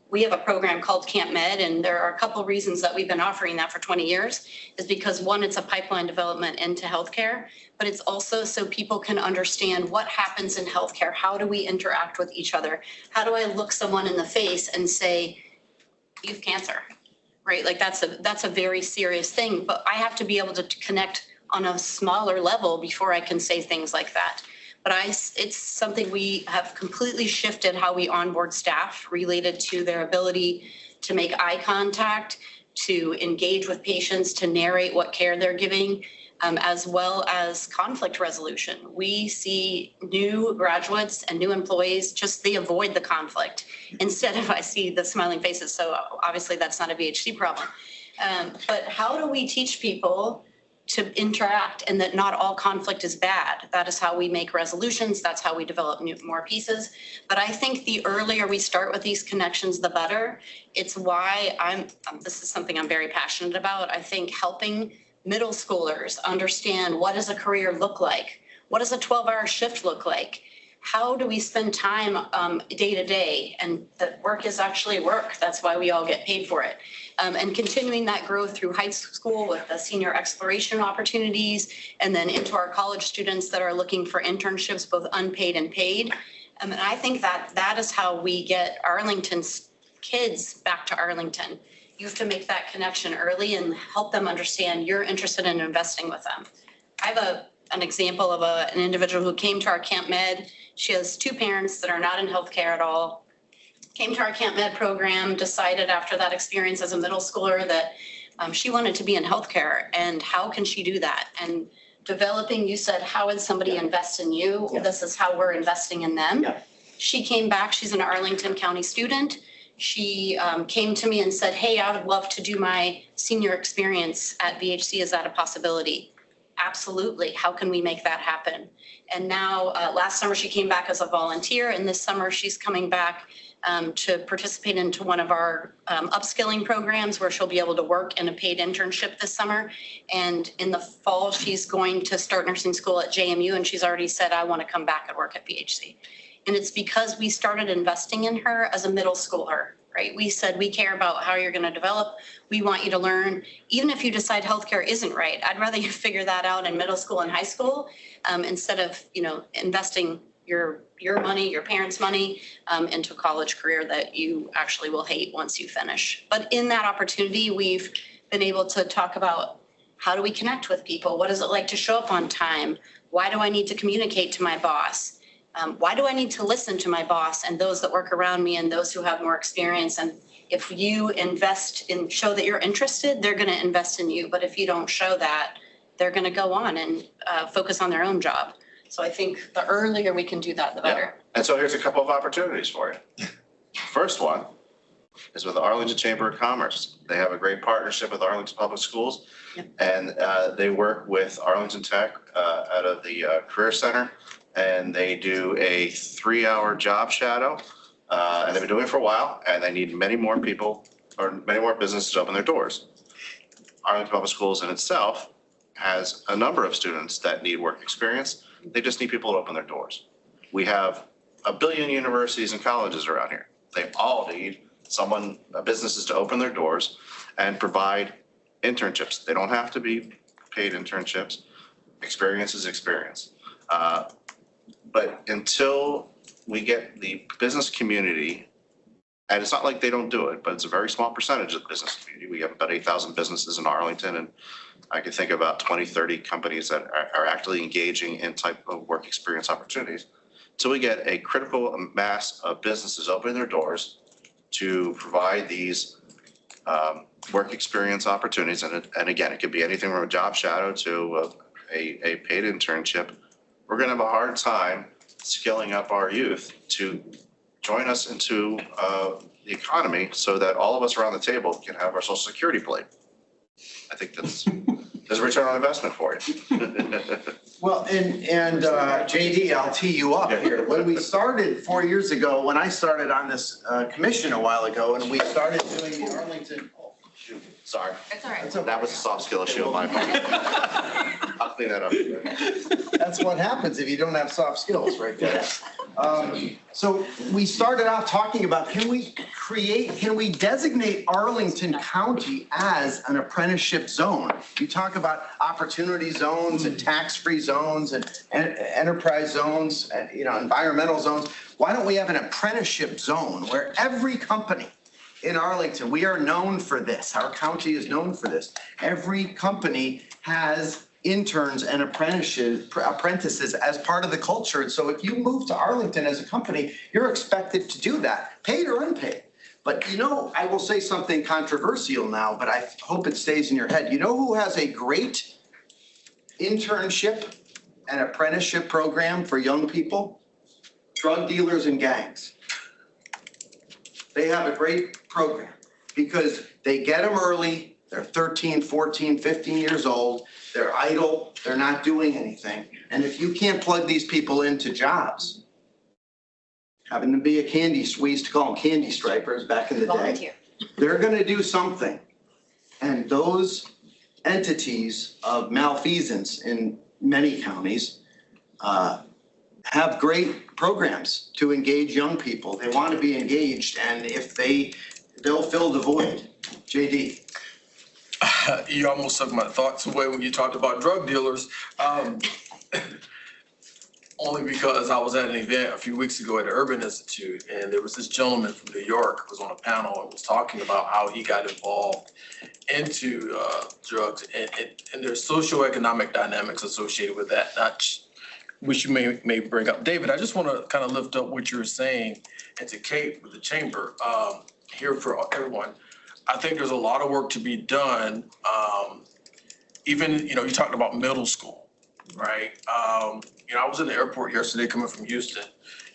[SPEAKER 6] we have a program called Camp Med, and there are a couple of reasons that we've been offering that for 20 years, is because one, it's a pipeline development into healthcare, but it's also so people can understand what happens in healthcare. How do we interact with each other? How do I look someone in the face and say, you have cancer? Right? Like that's a very serious thing, but I have to be able to connect on a smaller level before I can say things like that. But it's something we have completely shifted how we onboard staff related to their ability to make eye contact, to engage with patients, to narrate what care they're giving, as well as conflict resolution. We see new graduates and new employees, they avoid the conflict instead of I see the smiling faces. So obviously that's not a VHC problem. But how do we teach people to interact and that not all conflict is bad? That is how we make resolutions. That's how we develop more pieces. But I think the earlier we start with these connections, the better. It's why this is something I'm very passionate about. I think helping middle schoolers understand what does a career look like? What does a 12-hour shift look like? How do we spend time day to day? And that work is actually work. That's why we all get paid for it. And continuing that growth through high school with the senior exploration opportunities, and then into our college students that are looking for internships, both unpaid and paid. And I think that is how we get Arlington's kids back to Arlington. You have to make that connection early and help them understand you're interested in investing with them. I have an example of an individual who came to our Camp Med. She has 2 parents that are not in healthcare at all. Came to our Camp Med program, decided after that experience as a middle schooler that she wanted to be in healthcare, and how can she do that? And developing, you said, how would somebody invest in you?
[SPEAKER 5] Yeah.
[SPEAKER 6] This is how we're investing in them.
[SPEAKER 5] Yeah.
[SPEAKER 6] She came back, she's an Arlington County student. She came to me and said, hey, I would love to do my senior experience at VHC. Is that a possibility? Absolutely. How can we make that happen? And now last summer she came back as a volunteer, and this summer she's coming back to participate into one of our upskilling programs where she'll be able to work in a paid internship this summer. And in the fall, she's going to start nursing school at JMU, and she's already said, I want to come back and work at BHC. And it's because we started investing in her as a middle schooler, right? We said, we care about how you're going to develop. We want you to learn. Even if you decide healthcare isn't right, I'd rather you figure that out in middle school and high school instead of, investing your money, your parents' money into a college career that you actually will hate once you finish. But in that opportunity, we've been able to talk about how do we connect with people? What is it like to show up on time? Why do I need to communicate to my boss? Why do I need to listen to my boss and those that work around me and those who have more experience? And if you invest in, show that you're interested, they're going to invest in you. But if you don't show that, they're going to go on and focus on their own job. So I think the earlier we can do that, the better.
[SPEAKER 7] And so here's a couple of opportunities for you. First one is with the Arlington Chamber of Commerce. They have a great partnership with Arlington Public Schools.
[SPEAKER 6] Yep.
[SPEAKER 7] And they work with Arlington Tech out of the Career Center. And they do a 3-hour job shadow. And they've been doing it for a while, and they need many more people or many more businesses to open their doors. Arlington Public Schools in itself has a number of students that need work experience. They just need people to open their doors. We have a billion universities and colleges around here. They all need businesses to open their doors and provide internships. They don't have to be paid internships. Experience is experience. But until we get the business community, and it's not like they don't do it, but it's a very small percentage of the business community. We have about 8,000 businesses in Arlington, and I can think about 20, 30 companies that are actually engaging in type of work experience opportunities. So we get a critical mass of businesses opening their doors to provide these work experience opportunities. And again, it could be anything from a job shadow to a paid internship. We're going to have a hard time skilling up our youth to join us into the economy so that all of us around the table can have our Social Security plate. I think there's a return on investment for you.
[SPEAKER 5] Well, and JD, I'll tee you up here. When we started 4 years ago, when I started on this commission a while ago, and we started doing the Arlington, oh, shoot, sorry.
[SPEAKER 6] It's all right.
[SPEAKER 5] That's okay.
[SPEAKER 7] That was a soft skill issue of mine. I'll clean that up.
[SPEAKER 5] That's what happens if you don't have soft skills right there. So we started off talking about, can we designate Arlington County as an apprenticeship zone? You talk about opportunity zones and tax-free zones and enterprise zones, and, environmental zones. Why don't we have an apprenticeship zone where every company in Arlington, we are known for this. Our county is known for this. Every company has interns and apprentices as part of the culture. And so if you move to Arlington as a company, you're expected to do that, paid or unpaid. But I will say something controversial now, but I hope it stays in your head. You know who has a great internship and apprenticeship program for young people? Drug dealers and gangs. They have a great program because they get them early. They're 13, 14, 15 years old. They're idle. They're not doing anything. And if you can't plug these people into jobs, having to be a we used to call them candy stripers back in the day.
[SPEAKER 6] Volunteer.
[SPEAKER 5] They're going to do something. And those entities of malfeasance in many counties have great programs to engage young people. They want to be engaged, and if they'll fill the void. JD.
[SPEAKER 10] You almost took my thoughts away when you talked about drug dealers. Only because I was at an event a few weeks ago at the Urban Institute, and there was this gentleman from New York who was on a panel and was talking about how he got involved into drugs and there's socioeconomic dynamics associated with that, which you may bring up. David, I just want to kind of lift up what you were saying, and to Kate with the chamber here for everyone. I think there's a lot of work to be done. Even, you talked about middle school, right? I was in the airport yesterday coming from Houston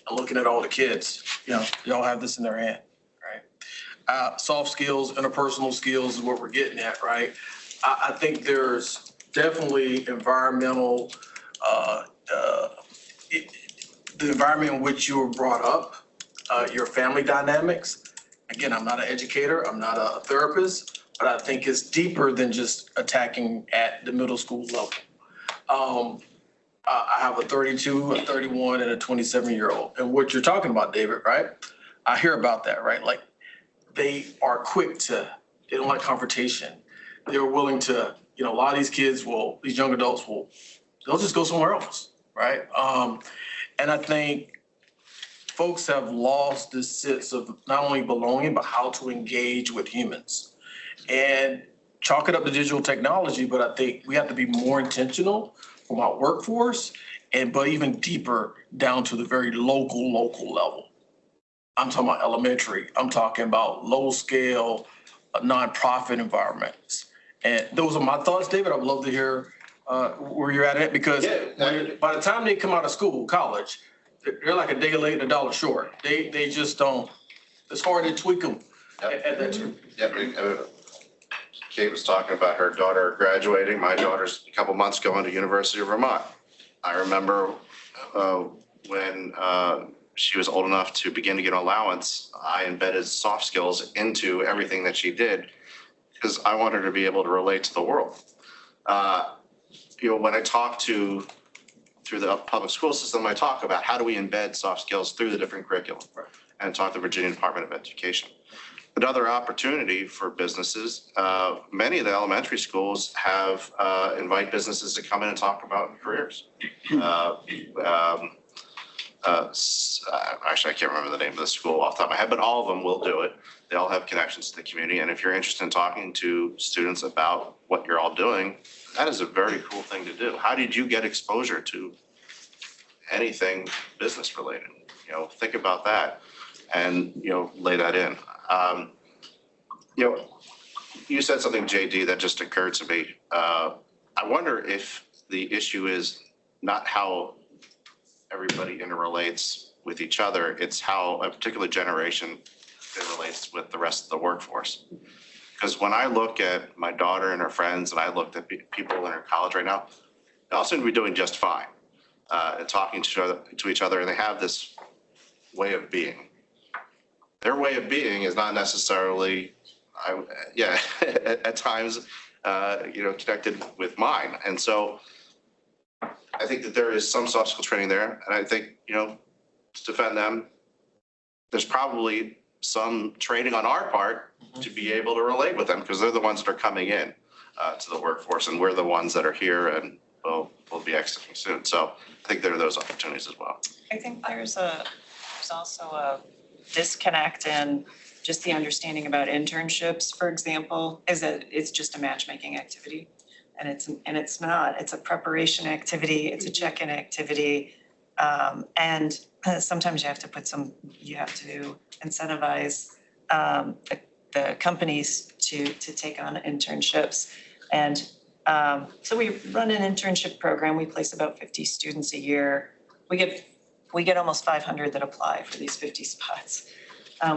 [SPEAKER 10] and looking at all the kids, they all have this in their hand, right? Soft skills, interpersonal skills is what we're getting at, right? I think there's definitely environmental, the environment in which you were brought up your family dynamics. Again, I'm not an educator, I'm not a therapist, but I think it's deeper than just attacking at the middle school level. I have a 32, a 31, and a 27-year-old. And what you're talking about, David, right? I hear about that, right? Like, they are quick to, they don't like confrontation. They're willing to, a lot of these kids these young adults they'll just go somewhere else, right? And I think folks have lost this sense of not only belonging, but how to engage with humans. And chalk it up to digital technology, but I think we have to be more intentional from our workforce but even deeper down to the very local level. I'm talking about elementary. I'm talking about low scale nonprofit environments. And those are my thoughts, David. I would love to hear where you're at because by the time they come out of school, college, they're like a day late and a dollar short. They just don't, it's hard to tweak them at that time.
[SPEAKER 7] Yeah, Kate was talking about her daughter graduating. My daughter's a couple months going to University of Vermont. I remember when she was old enough to begin to get an allowance, I embedded soft skills into everything that she did because I want her to be able to relate to the world. When I talk through the public school system, I talk about how do we embed soft skills through the different curriculum and talk to the Virginia Department of Education. Another opportunity for businesses, many of the elementary schools have invite businesses to come in and talk about careers. Actually, I can't remember the name of the school off the top of my head, but all of them will do it. They all have connections to the community. And if you're interested in talking to students about what you're all doing, that is a very cool thing to do. How did you get exposure to anything business related? Think about that and, lay that in. You said something, JD, that just occurred to me. I wonder if the issue is not how everybody interrelates with each other, it's how a particular generation interrelates with the rest of the workforce. Because when I look at my daughter and her friends, and I looked at people in her college right now, they all seem to be doing just fine, and talking to each other, and they have this way of being. Their way of being is not necessarily, at times, connected with mine. And so I think that there is some soft skill training there. And I think, to defend them, there's probably some training on our part to be able to relate with them because they're the ones that are coming in to the workforce and we're the ones that are here and we'll be exiting soon. So I think there are those opportunities as well.
[SPEAKER 4] I think there's also a disconnect in just the understanding about internships, for example, is that it's just a matchmaking activity. And it's not, it's a preparation activity, it's a check-in activity. And sometimes you have to incentivize the companies to take on internships. And so we run an internship program. We place about 50 students a year. We get almost 500 that apply for these 50 spots.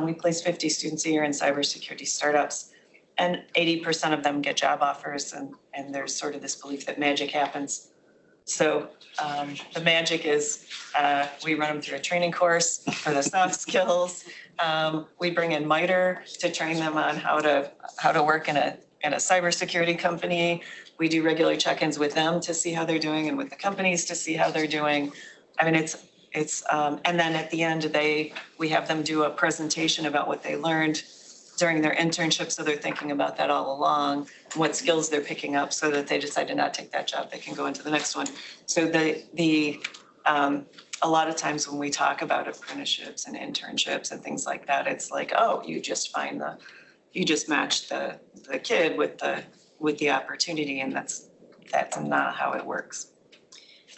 [SPEAKER 4] We place 50 students a year in cybersecurity startups, and 80% of them get job offers, and there's sort of this belief that magic happens. So the magic is we run them through a training course for the soft skills. We bring in MITRE to train them on how to work in a cybersecurity company. We do regular check-ins with them to see how they're doing and with the companies to see how they're doing. I mean, it's and then at the end we have them do a presentation about what they learned during their internship, so they're thinking about that all along, what skills they're picking up, so that they decide to not take that job, they can go into the next one. So a lot of times when we talk about apprenticeships and internships and things like that, it's like, oh, you just match the kid with the opportunity, and that's not how it works.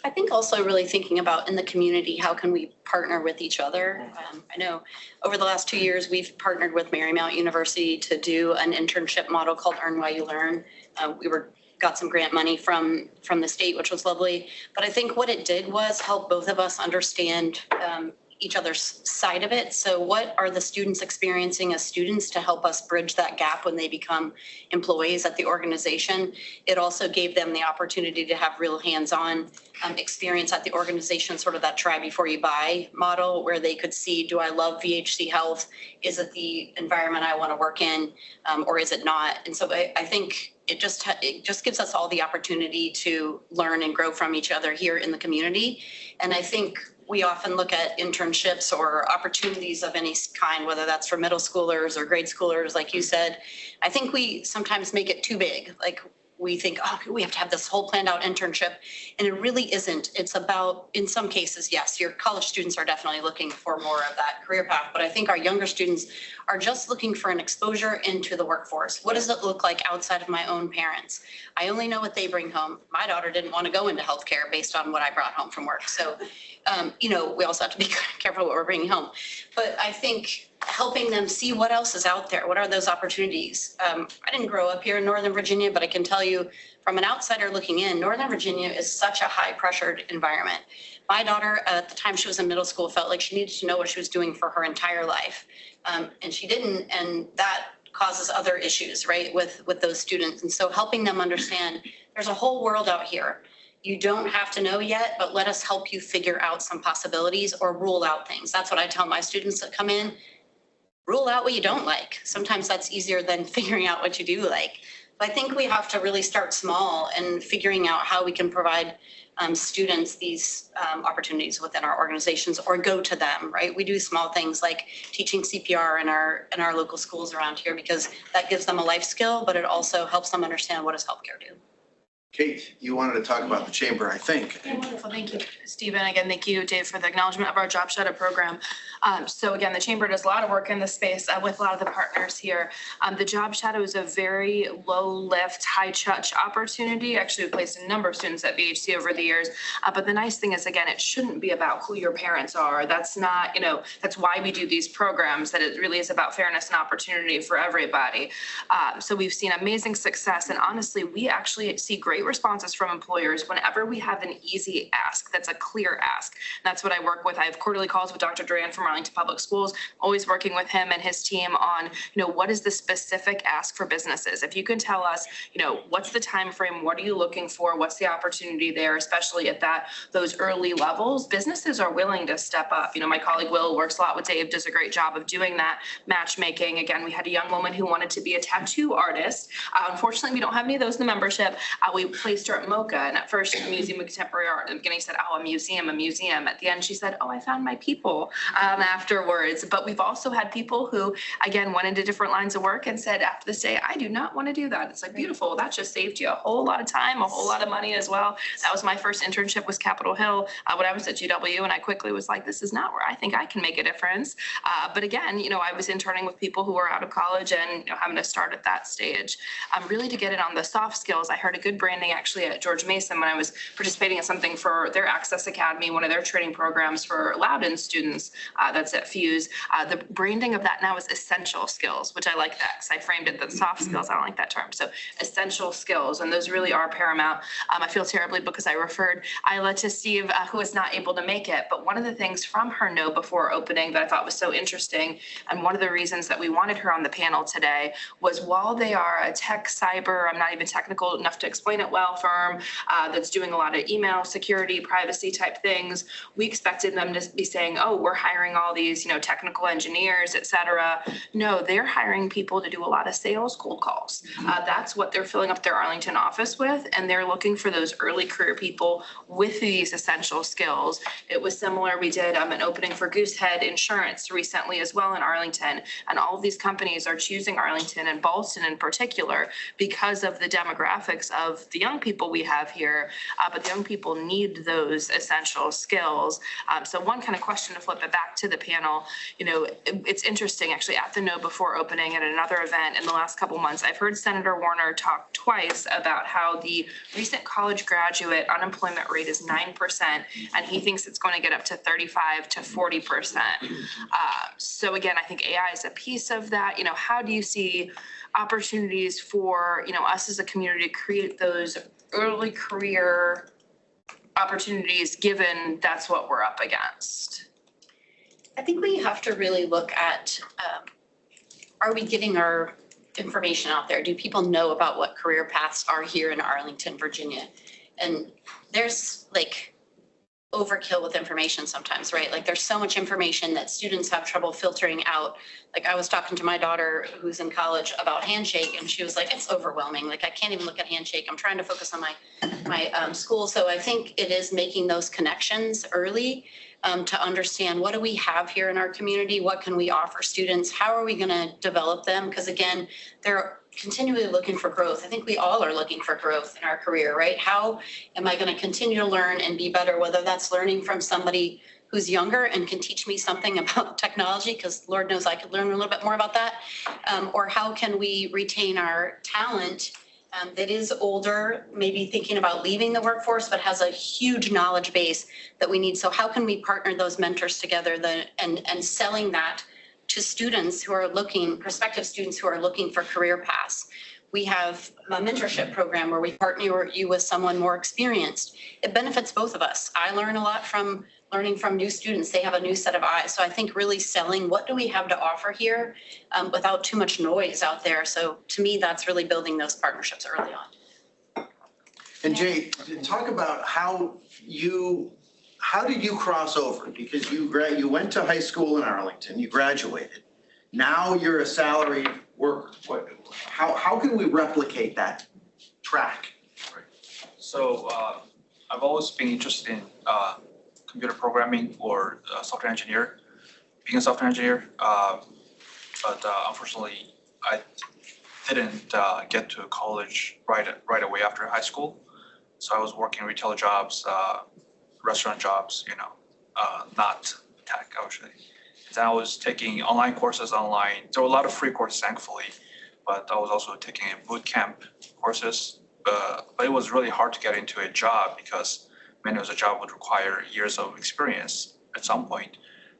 [SPEAKER 6] I think also really thinking about in the community, how can we partner with each other? I know over the last 2 years, we've partnered with Marymount University to do an internship model called Earn While You Learn. Got some grant money from the state, which was lovely. But I think what it did was help both of us understand each other's side of it. So what are the students experiencing as students to help us bridge that gap when they become employees at the organization? It also gave them the opportunity to have real hands-on experience at the organization, sort of that try before you buy model, where they could see, do I love VHC Health? Is it the environment I want to work in, or is it not? And so I think it just gives us all the opportunity to learn and grow from each other here in the community. And I think we often look at internships or opportunities of any kind, whether that's for middle schoolers or grade schoolers, like you said. I think we sometimes make it too big. Like we think, oh, we have to have this whole planned out internship. And it really isn't. It's about, in some cases, yes, your college students are definitely looking for more of that career path. But I think our younger students are just looking for an exposure into the workforce. What does it look like outside of my own parents? I only know what they bring home. My daughter didn't want to go into healthcare based on what I brought home from work. So, we also have to be careful what we're bringing home. But I think helping them see what else is out there. What are those opportunities? I didn't grow up here in Northern Virginia, but I can tell you from an outsider looking in, Northern Virginia is such a high pressured environment. My daughter, at the time she was in middle school, felt like she needed to know what she was doing for her entire life. And she didn't, and that causes other issues, right, with those students. And so helping them understand there's a whole world out here. You don't have to know yet, but let us help you figure out some possibilities or rule out things. That's what I tell my students that come in. Rule out what you don't like. Sometimes that's easier than figuring out what you do like. But I think we have to really start small and figuring out how we can provide students these opportunities within our organizations or go to them, right? We do small things like teaching CPR in our local schools around here because that gives them a life skill, but it also helps them understand what does healthcare do.
[SPEAKER 5] Kate, you wanted to talk about the chamber, I think.
[SPEAKER 11] Yeah, wonderful. Thank you, Stephen. Again, thank you, Dave, for the acknowledgement of our Job Shadow program. So again, the chamber does a lot of work in this space with a lot of the partners here. The Job Shadow is a very low lift, high touch opportunity. Actually, we've placed a number of students at VHC over the years. But the nice thing is, again, it shouldn't be about who your parents are. That's not, that's why we do these programs, that it really is about fairness and opportunity for everybody. So we've seen amazing success. And honestly, we actually see great responses from employers whenever we have an easy ask, that's a clear ask. And that's what I work with. I have quarterly calls with Dr. Duran from Arlington Public Schools, always working with him and his team on, what is the specific ask for businesses? If you can tell us, what's the time frame, what are you looking for, what's the opportunity there, especially at those early levels, businesses are willing to step up. My colleague Will works a lot with Dave, does a great job of doing that matchmaking. Again, we had a young woman who wanted to be a tattoo artist. Unfortunately, we don't have any of those in the membership. We placed her at MoCA, and at first, Museum of Contemporary Art. In the beginning, she said, "Oh, a museum." At the end, she said, "Oh, I found my people." Afterwards, but we've also had people who, again, went into different lines of work and said, after this day, "I do not want to do that." It's like, beautiful. That just saved you a whole lot of time, a whole lot of money as well. That was my first internship was Capitol Hill when I was at GW, and I quickly was like, this is not where I think I can make a difference. But again, I was interning with people who were out of college and having to start at that stage. Really to get it on the soft skills, I heard a good branding actually at George Mason when I was participating in something for their Access Academy, one of their training programs for Loudon students that's at Fuse. The branding of that now is essential skills, which I like that because I framed it the soft skills. I don't like that term. So essential skills, and those really are paramount. I feel terribly because I referred Isla to Steve, who was not able to make it. But one of the things from her no before opening that I thought was so interesting, and one of the reasons that we wanted her on the panel today was while they are a tech, cyber, I'm not even technical enough to explain it well, firm that's doing a lot of email security, privacy type things, we expected them to be saying, oh, we're hiring all these, technical engineers, et cetera. No, they're hiring people to do a lot of sales cold calls. That's what they're filling up their Arlington office with, and they're looking for those early career people with these essential skills. It was similar. We did an opening for Goosehead Insurance recently as well in Arlington, and all of these companies are choosing Arlington and Ballston in particular because of the demographics of the young people we have here, but the young people need those essential skills. So one kind of question to flip it back to the panel, it's interesting actually at the No Before opening at another event in the last couple months, I've heard Senator Warner talk twice about how the recent college graduate unemployment rate is 9%, and he thinks it's going to get up to 35 to 40%. So again, I think AI is a piece of that. How do you see opportunities for, us as a community to create those early career opportunities, given that's what we're up against?
[SPEAKER 6] I think we have to really look at, are we getting our information out there? Do people know about what career paths are here in Arlington, Virginia? And there's like overkill with information sometimes, right? Like there's so much information that students have trouble filtering out. Like I was talking to my daughter who's in college about Handshake and she was like, it's overwhelming. Like I can't even look at Handshake. I'm trying to focus on my school. So I think it is making those connections early to understand what do we have here in our community? What can we offer students? How are we going to develop them? Because again, they're continually looking for growth. I think we all are looking for growth in our career, right? How am I going to continue to learn and be better, whether that's learning from somebody who's younger and can teach me something about technology, because Lord knows I could learn a little bit more about that, or how can we retain our talent that is older, maybe thinking about leaving the workforce, but has a huge knowledge base that we need. So how can we partner those mentors together and selling that to students who are looking, prospective students who are looking for career paths? We have a mentorship program where we partner you with someone more experienced. It benefits both of us. I learn a lot from learning from new students. They have a new set of eyes. So I think really selling what do we have to offer here without too much noise out there. So to me, that's really building those partnerships early on.
[SPEAKER 5] And Jay, talk about how did you cross over? Because you went to high school in Arlington, you graduated. Now you're a salaried worker. How can we replicate that track?
[SPEAKER 8] So I've always been interested in computer programming or software engineer, being a software engineer. But unfortunately, I didn't get to college right away after high school. So I was working retail jobs, restaurant jobs, not tech, I would say. Then I was taking online courses online. There were a lot of free courses, thankfully, but I was also taking boot camp courses. But it was really hard to get into a job because many of the job would require years of experience at some point.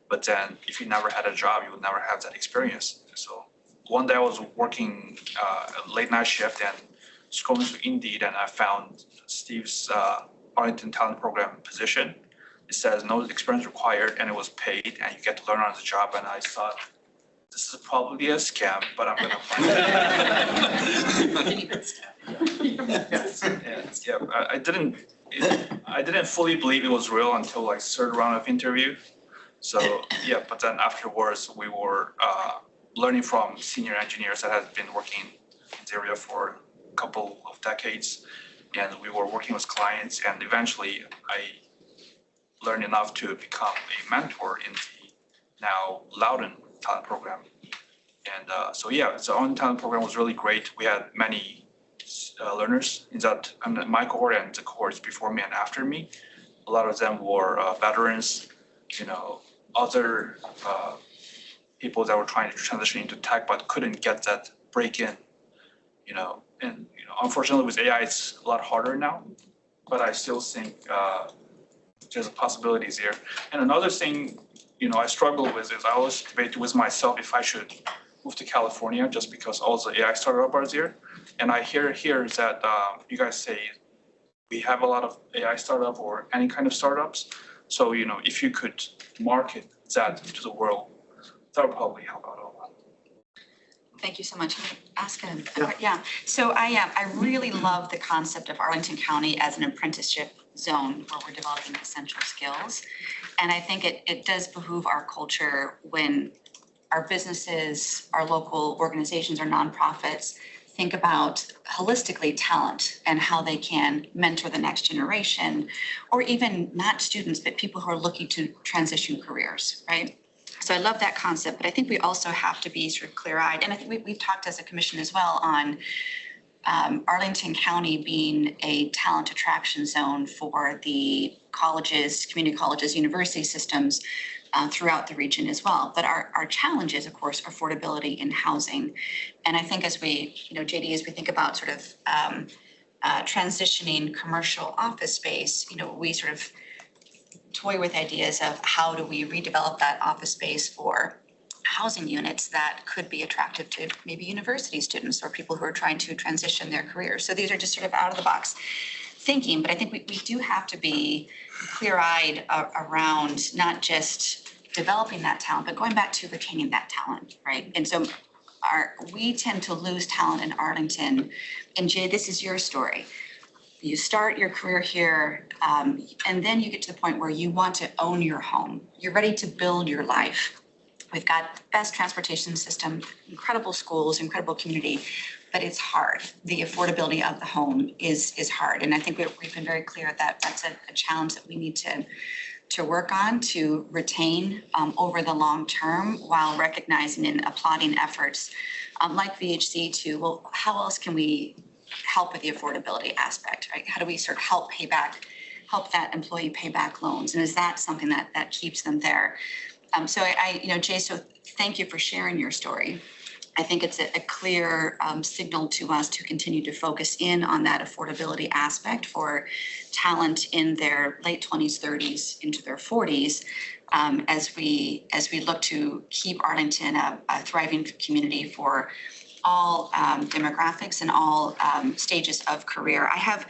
[SPEAKER 8] But then if you never had a job, you would never have that experience. So one day I was working a late night shift and scrolling through Indeed, and I found Steve's Arlington Talent Program position. It says no experience required, and it was paid, and you get to learn on the job. And I thought, this is probably a scam, but I'm gonna apply. I didn't fully believe it was real until like third round of interview. So yeah, but then afterwards we were learning from senior engineers that had been working in the area for a couple of decades, and we were working with clients, and eventually I learned enough to become a mentor in the now Loudon talent program. And so yeah, the Arlington talent program was really great. We had many learners in that, my cohort and the cohorts before me and after me. A lot of them were veterans, other people that were trying to transition into tech but couldn't get that break in, and unfortunately with AI it's a lot harder now, but I still think there's possibilities here. And another thing, I struggle with is I always debate with myself if I should move to California just because all the AI startups are there. And I hear here that you guys say we have a lot of AI startup or any kind of startups. So, if you could market that to the world, that would probably help out a lot.
[SPEAKER 12] Thank you so much. Ask him. Yeah. So I really love the concept of Arlington County as an apprenticeship zone where we're developing essential skills. And I think it does behoove our culture when our businesses, our local organizations, our nonprofits think about holistically talent and how they can mentor the next generation, or even not students, but people who are looking to transition careers, right? So I love that concept, but I think we also have to be sort of clear-eyed. And I think we've talked as a commission as well on Arlington County being a talent attraction zone for the colleges, community colleges, university systems throughout the region as well. But our challenge is, of course, affordability in housing. And I think as we, JD, as we think about sort of transitioning commercial office space, we sort of toy with ideas of how do we redevelop that office space for housing units that could be attractive to maybe university students or people who are trying to transition their careers. So these are just sort of out of the box thinking, but I think we do have to be clear-eyed around not just developing that talent, but going back to retaining that talent, right? And so we tend to lose talent in Arlington. And Jay, this is your story. You start your career here, and then you get to the point where you want to own your home. You're ready to build your life. We've got the best transportation system, incredible schools, incredible community, but it's hard. The affordability of the home is hard. And I think we've been very clear that that's a challenge that we need to work on to retain over the long term, while recognizing and applauding efforts like VHC to, well, how else can we help with the affordability aspect, right? How do we sort of help that employee pay back loans? And is that something that keeps them there? So Jay, so thank you for sharing your story. I think it's a clear signal to us to continue to focus in on that affordability aspect for talent in their late 20s, 30s, into their 40s, as we look to keep Arlington a thriving community for all demographics and all stages of career. I have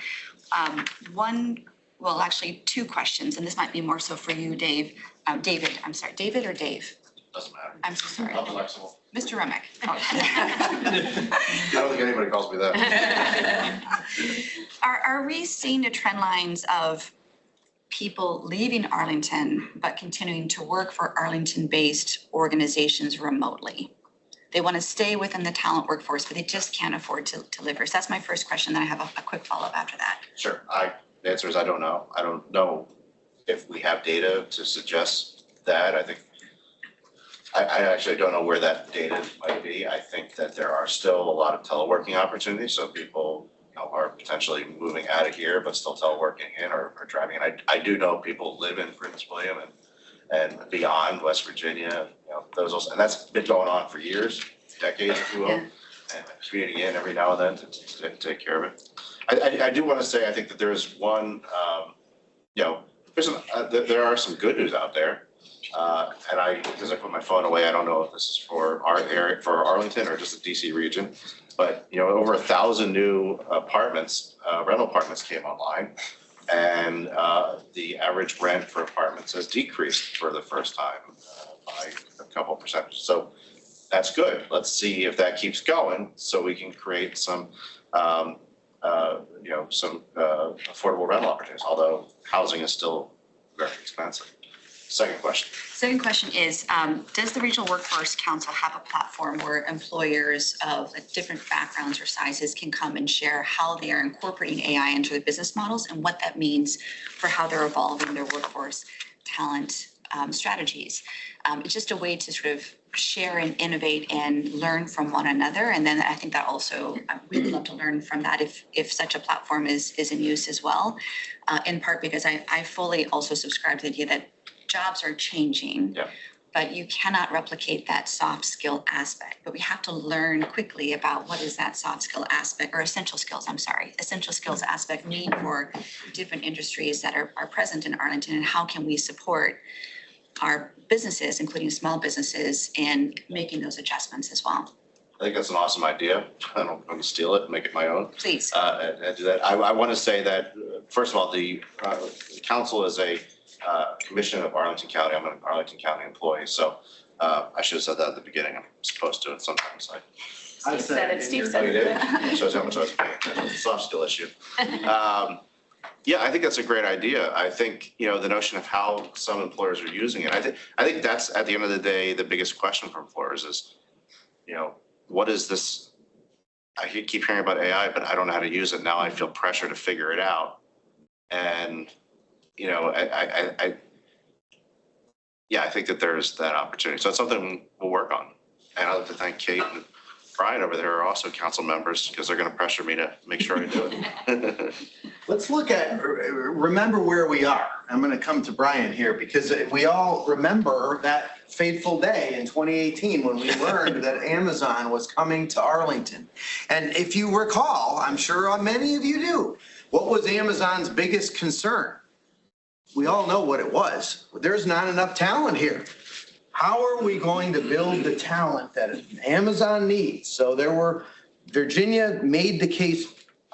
[SPEAKER 12] two questions, and this might be more so for you, David, or Dave?
[SPEAKER 7] Doesn't matter.
[SPEAKER 12] I'm so sorry.
[SPEAKER 7] I'm flexible.
[SPEAKER 12] Mr. Remick.
[SPEAKER 7] I don't think anybody calls me that.
[SPEAKER 12] Are we seeing the trend lines of people leaving Arlington but continuing to work for Arlington-based organizations remotely? They want to stay within the talent workforce, but they just can't afford to live here. So that's my first question. Then I have a quick follow-up after that.
[SPEAKER 7] Sure. The answer is I don't know. I don't know if we have data to suggest that. I actually don't know where that data might be. I think that there are still a lot of teleworking opportunities. So people are potentially moving out of here, but still teleworking in or driving in. I do know people live in Prince William and beyond West Virginia, and that's been going on for years, decades, if you will. Yeah. And commuting in every now and then to take care of it. I do want to say, I think that there is one, there are some good news out there. And because I put my phone away, I don't know if this is for our area, for Arlington or just the DC region, but over 1,000 new apartments, rental apartments came online, and the average rent for apartments has decreased for the first time by a couple percent. So that's good. Let's see if that keeps going, so we can create some affordable rental opportunities. Although housing is still very expensive. Second question
[SPEAKER 12] is, does the Regional Workforce Council have a platform where employers of different backgrounds or sizes can come and share how they are incorporating AI into their business models and what that means for how they're evolving their workforce talent strategies? It's just a way to sort of share and innovate and learn from one another. And then I think that also, we'd love to learn from that if such a platform is in use as well, in part because I fully also subscribe to the idea that jobs are changing, but you cannot replicate that soft skill aspect. But we have to learn quickly about what is that soft skill aspect, or essential skills aspect need for different industries that are present in Arlington, and how can we support our businesses, including small businesses, in making those adjustments as well.
[SPEAKER 7] I think that's an awesome idea. I'm going to steal it and make it my own.
[SPEAKER 12] Please.
[SPEAKER 7] And do that. I want to say that, first of all, the council is a commission of Arlington County. I'm an Arlington County employee, so I should have said that at the beginning. I'm supposed to, and sometimes
[SPEAKER 11] Steve said it. Steve said it.
[SPEAKER 7] It shows how much I was paying attention. It's a soft skill issue. Yeah, I think that's a great idea. I think, the notion of how some employers are using it, I think that's, at the end of the day, the biggest question for employers is, what is this? I keep hearing about AI, but I don't know how to use it. Now I feel pressure to figure it out. And, I think that there's that opportunity. So it's something we'll work on. And I'd like to thank Kate and Brian over there are also council members, because they're going to pressure me to make sure I do it.
[SPEAKER 5] Let's remember where we are. I'm going to come to Brian here, because we all remember that fateful day in 2018 when we learned that Amazon was coming to Arlington. And if you recall, I'm sure many of you do, what was Amazon's biggest concern? We all know what it was. There's not enough talent here. How are we going to build the talent that Amazon needs? So Virginia made the case,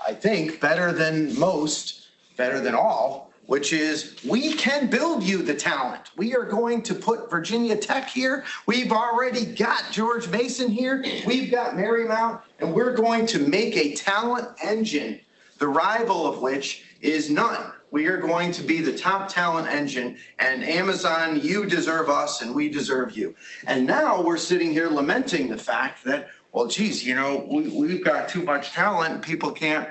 [SPEAKER 5] I think, better than most, better than all, which is we can build you the talent. We are going to put Virginia Tech here. We've already got George Mason here. We've got Marymount, and we're going to make a talent engine, the rival of which is none. We are going to be the top talent engine, and Amazon, you deserve us and we deserve you. And now we're sitting here lamenting the fact that, well, geez, you know, we've got too much talent. People can't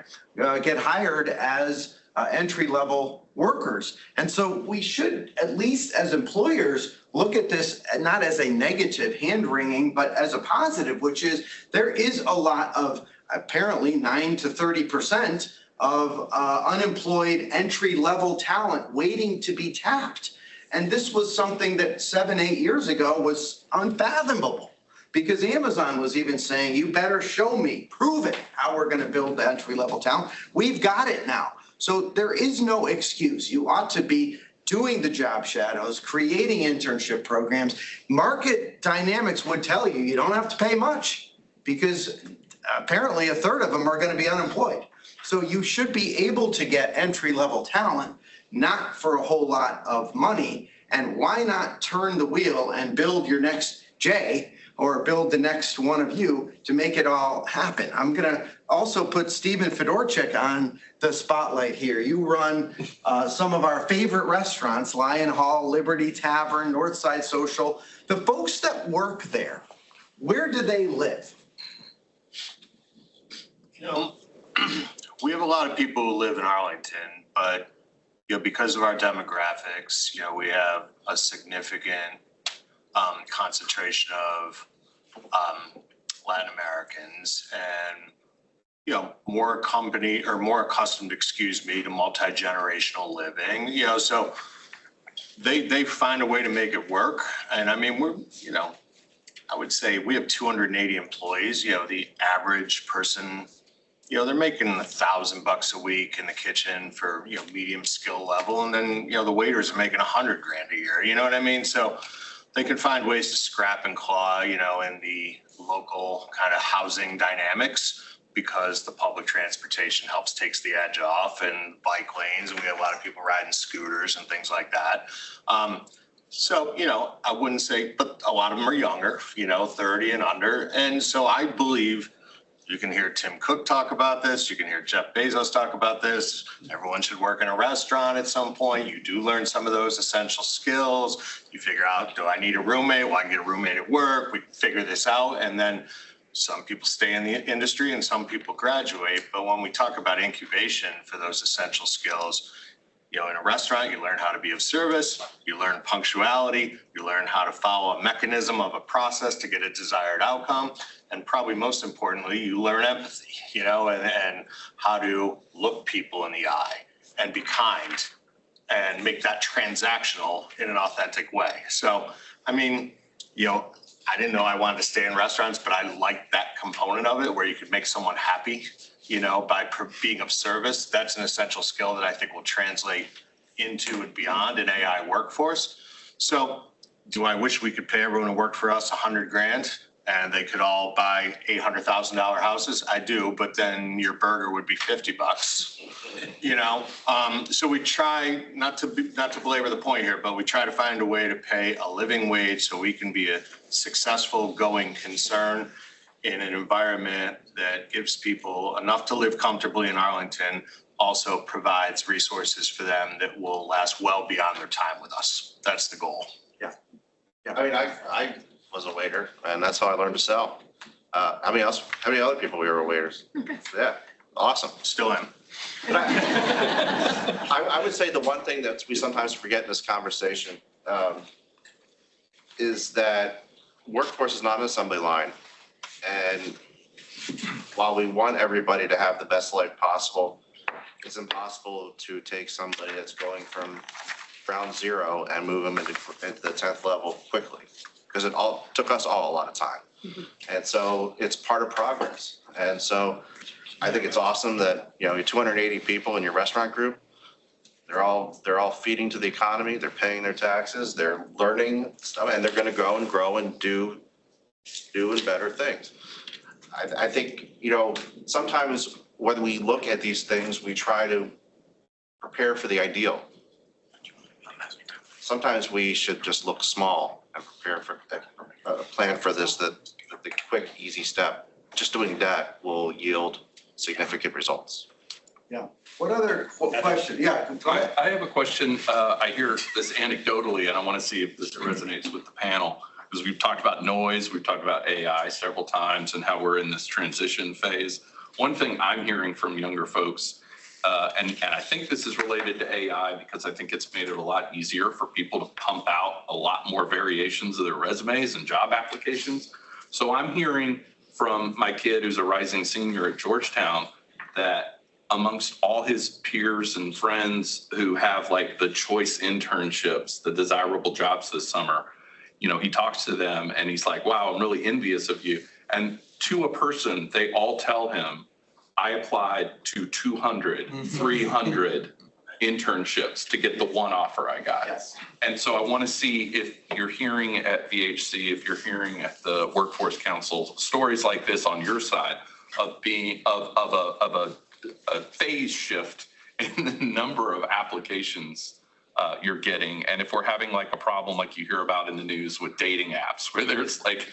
[SPEAKER 5] get hired as entry-level workers. And so we should, at least as employers, look at this not as a negative hand-wringing, but as a positive, which is there is a lot of apparently 9 to 30% of unemployed entry-level talent waiting to be tapped. And this was something that 7, 8 years ago was unfathomable, because Amazon was even saying, you better show me, prove it, how we're going to build the entry-level talent. We've got it now. So there is no excuse. You ought to be doing the job shadows, creating internship programs. Market dynamics would tell you, you don't have to pay much, because apparently a third of them are going to be unemployed. So you should be able to get entry-level talent, not for a whole lot of money. And why not turn the wheel and build your next Jay, or build the next one of you to make it all happen? I'm gonna also put Stephen Fedorchik on the spotlight here. You run some of our favorite restaurants, Lion Hall, Liberty Tavern, Northside Social. The folks that work there, where do they live?
[SPEAKER 9] You know, we have a lot of people who live in Arlington, but, you know, because of our demographics, you know, we have a significant concentration of Latin Americans and, you know, more accustomed, to multi-generational living, you know, so they find a way to make it work. And I mean, we're, you know, I would say we have 280 employees, you know, the average person, you know, they're making $1,000 a week in the kitchen for, you know, medium skill level. And then, you know, the waiters are making $100,000 a year, you know what I mean? So they can find ways to scrap and claw, you know, in the local kind of housing dynamics, because the public transportation takes the edge off, and bike lanes, and we have a lot of people riding scooters and things like that. So, you know, I wouldn't say, but a lot of them are younger, you know, 30 and under. And so I believe you can hear Tim Cook talk about this. You can hear Jeff Bezos talk about this. Everyone should work in a restaurant at some point. You do learn some of those essential skills. You figure out, do I need a roommate? Well, I can get a roommate at work. We figure this out. And then some people stay in the industry and some people graduate. But when we talk about incubation for those essential skills, you know, in a restaurant, you learn how to be of service, you learn punctuality, you learn how to follow a mechanism of a process to get a desired outcome. And probably most importantly, you learn empathy, you know, and how to look people in the eye and be kind and make that transactional in an authentic way. So, I mean, you know, I didn't know I wanted to stay in restaurants, but I liked that component of it where you could make someone happy, you know, by being of service. That's an essential skill that I think will translate into and beyond an AI workforce. So do I wish we could pay everyone who worked for us $100,000 and they could all buy $800,000 houses? I do, but then your burger would be $50, you know? So we try not to belabor the point here, but we try to find a way to pay a living wage so we can be a successful going concern in an environment that gives people enough to live comfortably in Arlington, also provides resources for them that will last well beyond their time with us. That's the goal.
[SPEAKER 5] Yeah.
[SPEAKER 7] I mean, I was a waiter, and that's how I learned to sell. How many other people we were waiters? Yeah, awesome.
[SPEAKER 9] Still am.
[SPEAKER 7] But I would say the one thing that we sometimes forget in this conversation is that workforce is not an assembly line. And while we want everybody to have the best life possible, it's impossible to take somebody that's going from ground zero and move them into the 10th level quickly, because it all took us all a lot of time. And so it's part of progress. And so I think it's awesome that, you know, your 280 people in your restaurant group, they're all feeding to the economy. They're paying their taxes. They're learning stuff, and they're going to grow and do better things. I think, you know, sometimes when we look at these things, we try to prepare for the ideal. sometimes we should just look small and prepare for, plan for this, that the quick, easy step, just doing that will yield significant results.
[SPEAKER 5] What question? Yeah, go ahead.
[SPEAKER 13] I have a question. I hear this anecdotally, and I want to see if this resonates with the panel. Because we've talked about noise, we've talked about AI several times and how we're in this transition phase. One thing I'm hearing from younger folks, and I think this is related to AI because I think it's made it a lot easier for people to pump out a lot more variations of their resumes and job applications. So I'm hearing from my kid who's a rising senior at Georgetown that amongst all his peers and friends who have like the choice internships, the desirable jobs this summer, you know, he talks to them and he's like, wow, I'm really envious of you. And to a person, they all tell him, I applied to 200, 300 internships to get the one offer I got.
[SPEAKER 5] Yes.
[SPEAKER 13] And so I want to see if you're hearing at VHC, if you're hearing at the Workforce Council, stories like this on your side of being of a phase shift in the number of applications you're getting. And if we're having like a problem like you hear about in the news with dating apps where there's like,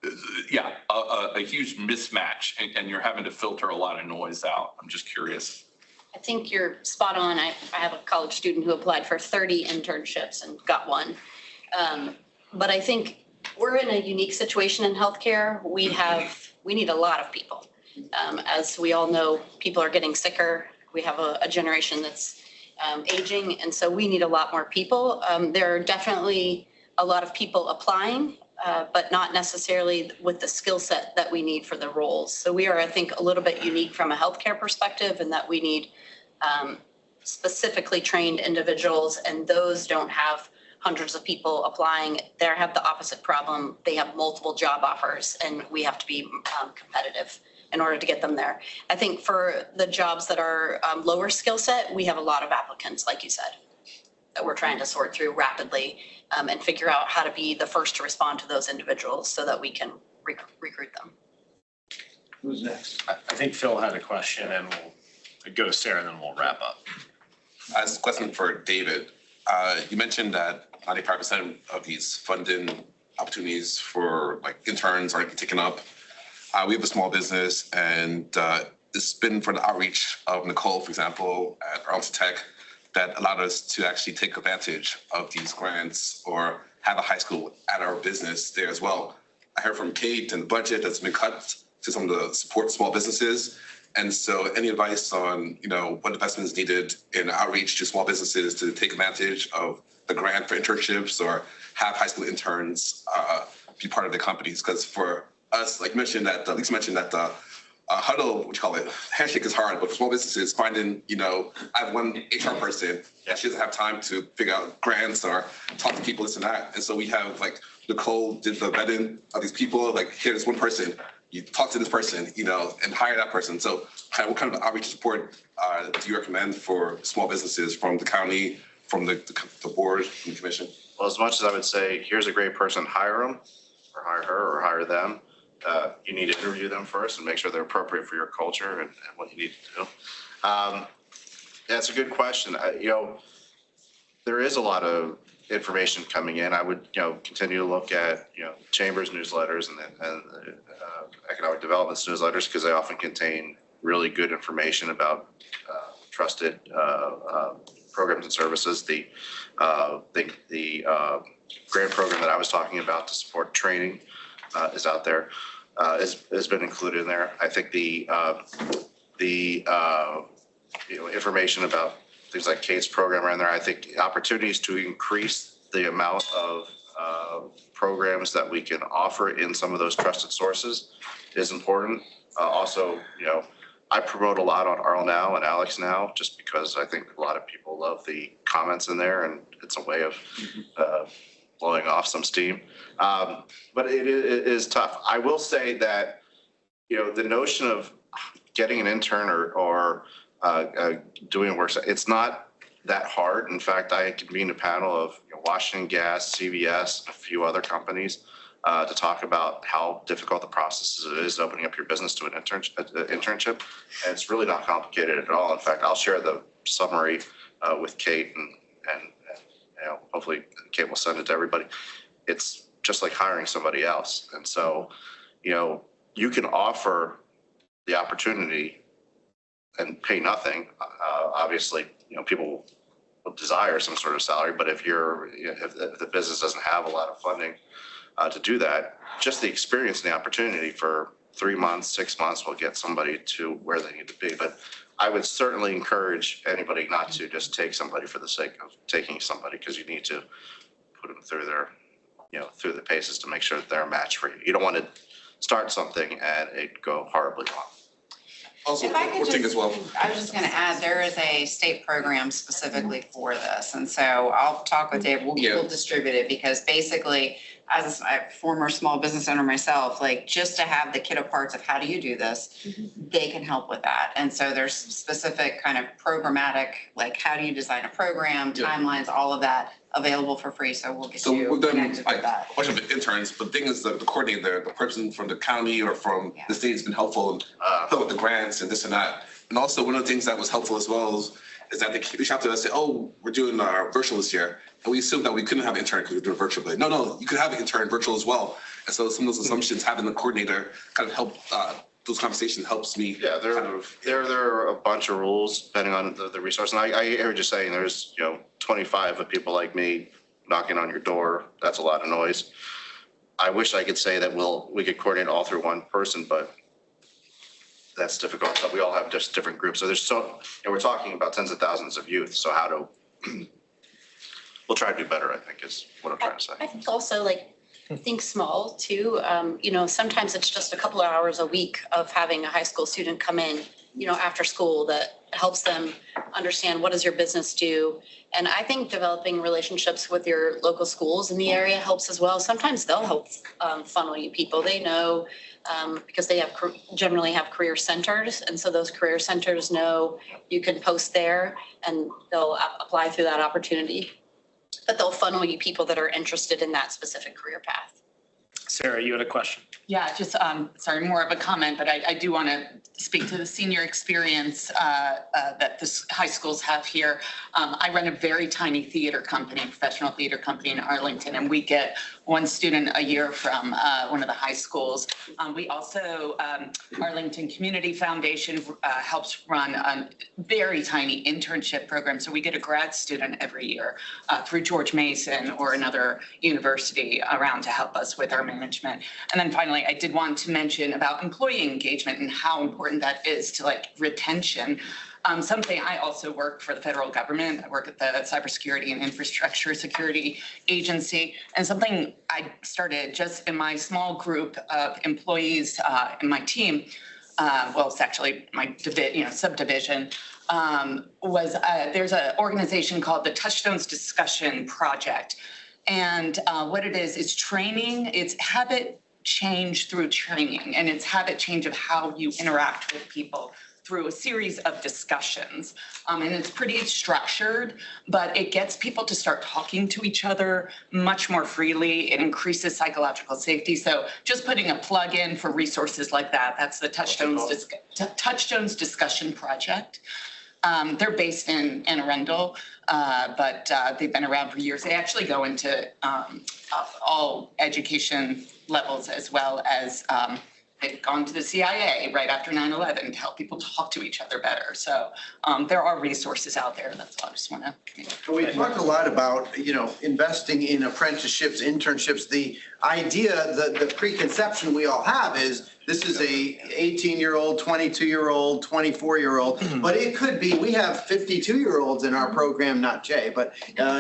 [SPEAKER 13] a huge mismatch and you're having to filter a lot of noise out. I'm just curious.
[SPEAKER 6] I think you're spot on. I have a college student who applied for 30 internships and got one. But I think we're in a unique situation in healthcare. We need a lot of people. As we all know, people are getting sicker. We have a generation that's aging, and so we need a lot more people. There are definitely a lot of people applying, but not necessarily with the skill set that we need for the roles. So we are, I think, a little bit unique from a healthcare perspective in that we need specifically trained individuals, and those don't have hundreds of people applying. They have the opposite problem. They have multiple job offers, and we have to be competitive in order to get them there. I think for the jobs that are lower skill set, we have a lot of applicants, like you said, that we're trying to sort through rapidly and figure out how to be the first to respond to those individuals so that we can recruit them.
[SPEAKER 5] Who's next?
[SPEAKER 1] I think Phil had a question and we'll go to Sarah and then we'll wrap up.
[SPEAKER 2] As a question for David, you mentioned that 95% of these funding opportunities for like interns aren't taken up. We have a small business, and it's been for the outreach of Nicole, for example, at Arlington Tech, that allowed us to actually take advantage of these grants or have a high school at our business there as well. I heard from Kate and the budget that's been cut to some of the support small businesses. And so any advice on, you know, what investment is needed in outreach to small businesses to take advantage of the grant for internships or have high school interns be part of the companies? Because for us, like mentioned that, Lisa mentioned that the huddle, what you call it, handshake is hard, but for small businesses, finding, you know, I have one HR person, she doesn't have time to figure out grants or talk to people, this and that. And so we have like Nicole did the vetting of these people, like here's one person, you talk to this person, you know, and hire that person. So what kind of outreach support do you recommend for small businesses from the county, from the board, from the commission?
[SPEAKER 7] Well, as much as I would say, here's a great person, hire them, or hire her, or hire them. You need to interview them first and make sure they're appropriate for your culture and what you need to do. Yeah, it's a good question. You know, there is a lot of information coming in. I would, you know, continue to look at, you know, Chamber's newsletters and economic development's newsletters because they often contain really good information about trusted programs and services. The grant program that I was talking about to support training is out there, has been included in there. I think the you know, information about things like Kate's program are in there. I think opportunities to increase the amount of programs that we can offer in some of those trusted sources is important. Also, you know, I promote a lot on Arl Now and Alex Now, just because I think a lot of people love the comments in there, and it's a way of blowing off some steam. But it is tough. I will say that, you know, the notion of getting an intern or doing work, it's not that hard. In fact, I convened a panel of, you know, Washington Gas, CVS, and a few other companies to talk about how difficult the process is opening up your business to an internship. And it's really not complicated at all. In fact, I'll share the summary with Kate hopefully Kate will send it to everybody. It's just like hiring somebody else. And so, you can offer the opportunity and pay nothing. Obviously, people will desire some sort of salary, but if the business doesn't have a lot of funding to do that, just the experience and the opportunity for 3 months, 6 months will get somebody to where they need to be. But I would certainly encourage anybody not to just take somebody for the sake of taking somebody, because you need to put them through through the paces to make sure that they're a match for you. You don't want to start something and it go horribly wrong.
[SPEAKER 2] Also,
[SPEAKER 3] If I could
[SPEAKER 2] one thing
[SPEAKER 3] just,
[SPEAKER 2] as well.
[SPEAKER 3] I was just gonna add, there is a state program specifically for this, and so I'll talk with Dave, we'll distribute it, because basically, as a former small business owner myself, like, just to have the kiddo parts of how do you do this, they can help with that. And so there's specific kind of programmatic, like, how do you design a program, timelines, all of that available for free, so we'll get
[SPEAKER 2] So
[SPEAKER 3] you
[SPEAKER 2] we've done
[SPEAKER 3] connected
[SPEAKER 2] like
[SPEAKER 3] with that.
[SPEAKER 2] a bunch of interns, but the thing is the coordinator, the person from the county or from the state has been helpful and help with the grants and this and that. And also one of the things that was helpful as well is that they reach out to us and say, oh, we're doing our virtual this year. And we assumed that we couldn't have an intern because we do it virtually. No, you could have an intern virtual as well. And so some of those assumptions, having the coordinator kind of help those conversations helps me.
[SPEAKER 7] Yeah, there are a bunch of rules depending on the resource. And I heard you saying there's 25 of people like me knocking on your door. That's a lot of noise. I wish I could say that we could coordinate all through one person, but that's difficult. But we all have just different groups. So we're talking about tens of thousands of youth. So we'll try to do better, I think, is what I'm trying to say.
[SPEAKER 6] I think also think small too. Sometimes it's just a couple of hours a week of having a high school student come in, after school, that helps them understand what does your business do. And I think developing relationships with your local schools in the area helps as well. Sometimes they'll help funnel you people. They know because they generally have career centers. And so those career centers know you can post there and they'll apply through that opportunity. But they'll funnel you people that are interested in that specific career path.
[SPEAKER 1] Sarah, you had a question?
[SPEAKER 14] Yeah, just, sorry, more of a comment, but I do want to speak to the senior experience that the high schools have here. I run a very tiny theater company, professional theater company in Arlington, and we get one student a year from one of the high schools. We also, Arlington Community Foundation helps run a very tiny internship program. So we get a grad student every year through George Mason or another university around to help us with our management. And then finally, I did want to mention about employee engagement and how important that is to retention. Something, I also work for the federal government. I work at the Cybersecurity and Infrastructure Security Agency. And something I started just in my small group of employees in my team, well, it's actually my subdivision, was there's an organization called the Touchstones Discussion Project. And what it is training, it's habit change through training, and it's habit change of how you interact with people through a series of discussions. And it's pretty structured, but it gets people to start talking to each other much more freely. It increases psychological safety. So just putting a plug in for resources like that, that's the Touchstones Discussion Project. They're based in Anne Arundel, but they've been around for years. They actually go into all education levels, as well as they've gone to the CIA right after 9/11 to help people talk to each other better. So there are resources out there. That's all I just want to.
[SPEAKER 5] We talked a lot about, investing in apprenticeships, internships. The idea, the preconception we all have is this is a 18-year-old, 22-year-old, 24-year-old, but it could be, we have 52-year-olds in our program, not Jay, but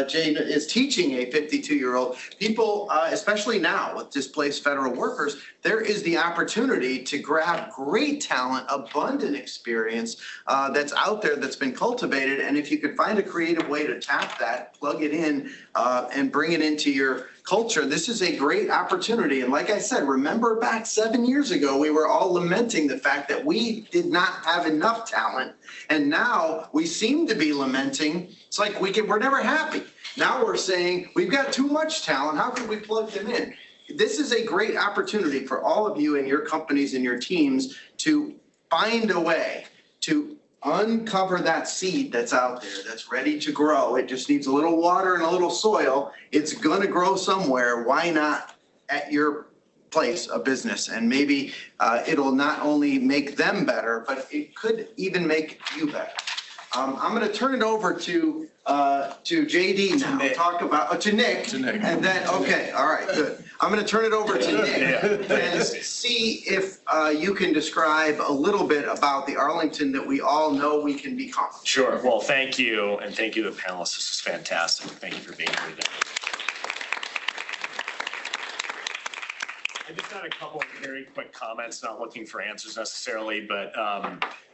[SPEAKER 5] Jay is teaching a 52-year-old. People, especially now with displaced federal workers, there is the opportunity to grab great talent, abundant experience that's out there that's been cultivated. And if you could find a creative way to tap that, plug it in, and bring it into your culture, this is a great opportunity. And like I said, remember back 7 years ago, we were all lamenting the fact that we did not have enough talent. And now we seem to be lamenting, it's like we're never happy. Now we're saying we've got too much talent. How can we plug them in? This is a great opportunity for all of you and your companies and your teams to find a way to uncover that seed that's out there, that's ready to grow. It just needs a little water and a little soil. It's gonna grow somewhere. Why not at your place of business? And maybe it'll not only make them better, but it could even make you better. I'm gonna turn it over to JD now, talk about, to Nick. And then, okay, all right, good. I'm gonna turn it over to Nick and see if you can describe a little bit about the Arlington that we all know we can become.
[SPEAKER 1] Sure. Well, thank you. And thank you to the panelists. This is fantastic. Thank you for being here today. I just got a couple of very quick comments, not looking for answers necessarily, but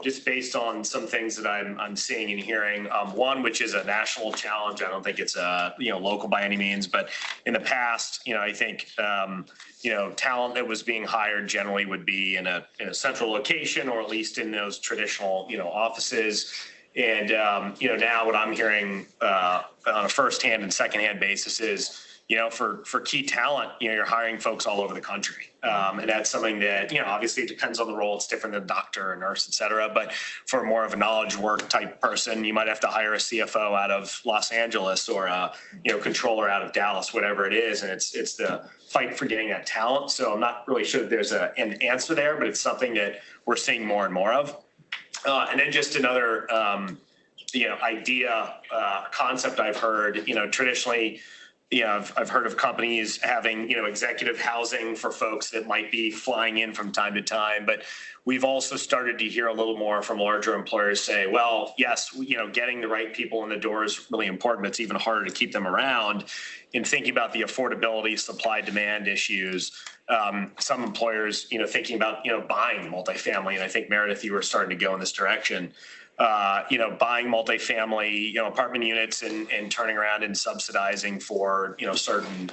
[SPEAKER 1] just based on some things that I'm seeing and hearing. One, which is a national challenge. I don't think it's local by any means, but in the past, I think talent that was being hired generally would be in a central location, or at least in those traditional offices. And now what I'm hearing on a firsthand and secondhand basis is, for key talent, you're hiring folks all over the country. And that's something that, obviously it depends on the role. It's different than a doctor or nurse, et cetera. But for more of a knowledge work type person, you might have to hire a CFO out of Los Angeles or a, controller out of Dallas, whatever it is. And it's the fight for getting that talent. So I'm not really sure that there's an answer there, but it's something that we're seeing more and more of. And then just another, idea, concept I've heard, traditionally, I've heard of companies having, executive housing for folks that might be flying in from time to time. But we've also started to hear a little more from larger employers say, well, yes, getting the right people in the door is really important, but it's even harder to keep them around. In thinking about the affordability, supply demand issues, some employers, thinking about, buying multifamily. And I think, Meredith, you were starting to go in this direction. Buying multifamily, apartment units and turning around and subsidizing for, certain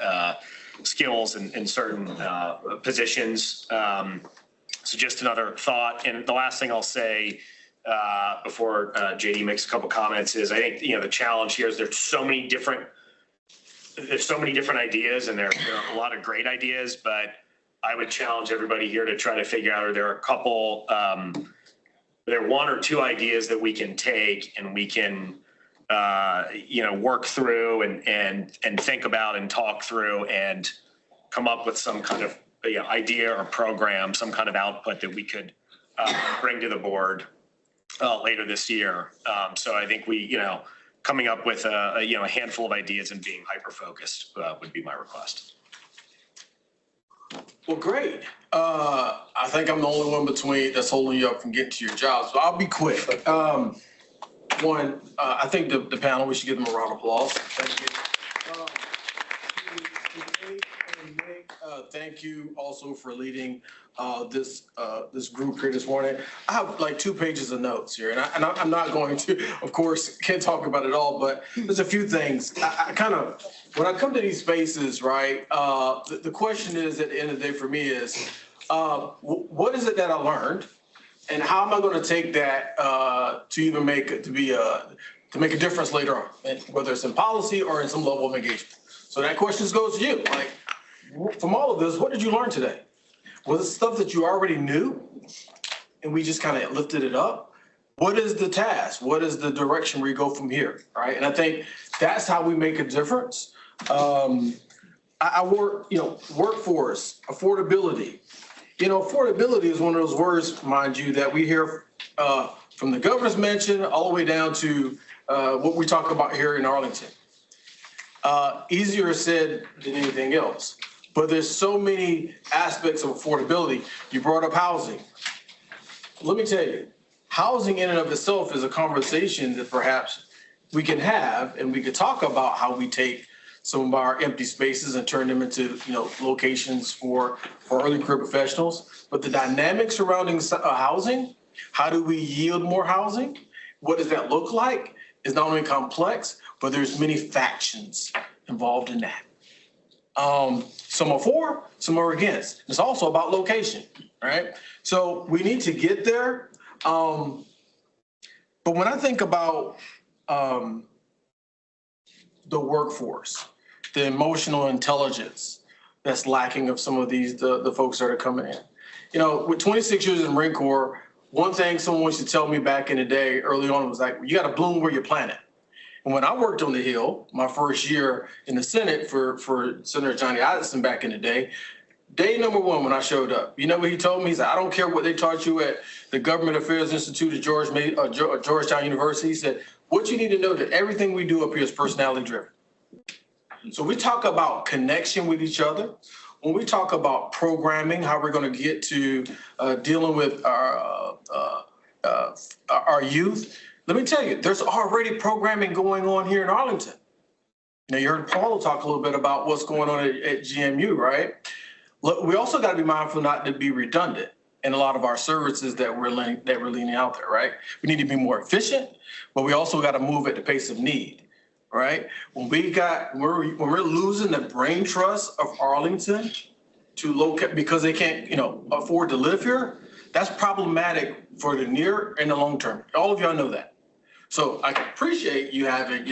[SPEAKER 1] skills and certain positions. So just another thought. And the last thing I'll say before JD makes a couple comments is I think, the challenge here is there's so many different ideas, and there are a lot of great ideas, but I would challenge everybody here to try to figure out, are there a couple, there are one or two ideas that we can take and we can, work through and think about and talk through and come up with some kind of idea or program, some kind of output that we could bring to the board later this year. So I think we, coming up with a handful of ideas and being hyper-focused would be my request.
[SPEAKER 10] Well, great. I think I'm the only one that's holding you up from getting to your job, so I'll be quick. One, I think the panel, we should give them a round of applause. Thank you. Thank you also for leading this group here this morning. I have like 2 pages of notes here, and I'm not going to, of course, can't talk about it all, but there's a few things. I kind of, when I come to these spaces, right, the question is at the end of the day for me is, what is it that I learned, and how am I going to take that to even make a difference later on, whether it's in policy or in some level of engagement. So that question goes to you. Like, from all of this, what did you learn today? Was it stuff that you already knew and we just kind of lifted it up? What is the task? What is the direction where you go from here, right? And I think that's how we make a difference. I work, workforce, affordability. Affordability is one of those words, mind you, that we hear from the governor's mention all the way down to what we talk about here in Arlington. Easier said than anything else. But there's so many aspects of affordability. You brought up housing. Let me tell you, housing in and of itself is a conversation that perhaps we can have, and we could talk about how we take some of our empty spaces and turn them into, locations for early career professionals. But the dynamics surrounding housing, how do we yield more housing? What does that look like? Is not only complex, but there's many factions involved in that. Some are for, some are against. It's also about location, right? So we need to get there. But when I think about the workforce, the emotional intelligence that's lacking of some of these, the folks that are coming in. With 26 years in Marine Corps, one thing someone used to tell me back in the day early on was like, you got to bloom where you're planted. And when I worked on the Hill, my first year in the Senate for Senator Johnny Addison back in the day number one when I showed up, you know what he told me? He said, I don't care what they taught you at the Government Affairs Institute at Georgetown University. He said, what you need to know that everything we do up here is personality driven. So we talk about connection with each other. When we talk about programming, how we're going to get to dealing with our youth, let me tell you, there's already programming going on here in Arlington. Now, you heard Paulo talk a little bit about what's going on at GMU, right? Look, we also got to be mindful not to be redundant in a lot of our services that we're leaning out there, right? We need to be more efficient, but we also got to move at the pace of need. Right? When we're losing the brain trust of Arlington to locate because they can't, afford to live here, that's problematic for the near and the long term. All of y'all know that. So I appreciate you having,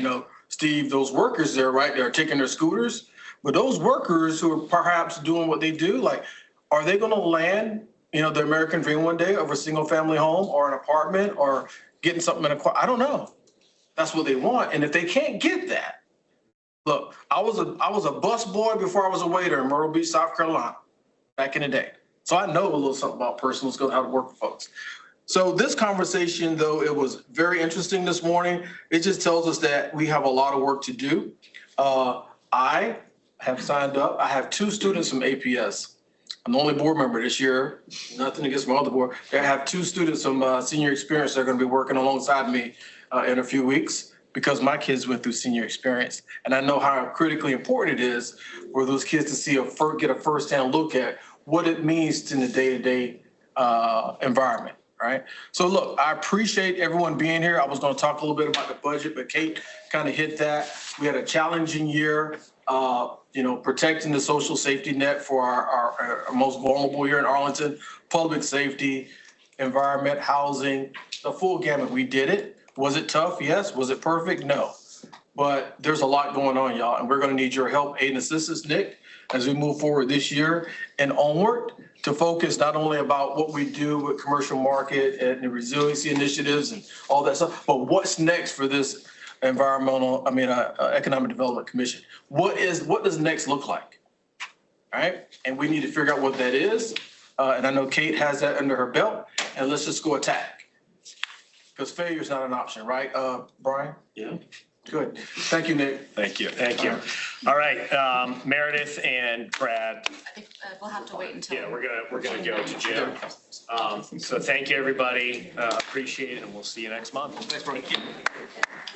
[SPEAKER 10] Steve, those workers there, right? They're taking their scooters, but those workers who are perhaps doing what they do, like, are they going to land, the American dream one day of a single family home or an apartment or getting something in a car? I don't know. That's what they want. And if they can't get that, look, I was a bus boy before I was a waiter in Myrtle Beach, South Carolina, back in the day. So I know a little something about personal skills, how to work with folks. So this conversation, though, it was very interesting this morning. It just tells us that we have a lot of work to do. I have signed up. I have 2 students from APS. I'm the only board member this year. Nothing against my other board. I have 2 students from senior experience that are going to be working alongside me in a few weeks because my kids went through senior experience. And I know how critically important it is for those kids to get a firsthand look at what it means in the day-to-day environment, right? So look, I appreciate everyone being here. I was going to talk a little bit about the budget, but Kate kind of hit that. We had a challenging year, protecting the social safety net for our most vulnerable here in Arlington, public safety, environment, housing, the full gamut. We did it. Was it tough? Yes. Was it perfect? No. But there's a lot going on, y'all, and we're going to need your help, aid and assistance, Nick, as we move forward this year and onward to focus not only about what we do with commercial market and the resiliency initiatives and all that stuff, but what's next for this Economic Development Commission. What does next look like? All right. And we need to figure out what that is. And I know Kate has that under her belt, and let's just go attack. Because failure is not an option, right, Brian? Yeah. Good. Thank you, Nick.
[SPEAKER 1] Thank you. All right, Meredith and Brad.
[SPEAKER 12] I think we'll have to wait until.
[SPEAKER 1] Yeah, we're gonna go to Jim. So thank you, everybody. Appreciate it, and we'll see you next month.
[SPEAKER 10] Thanks, Brian.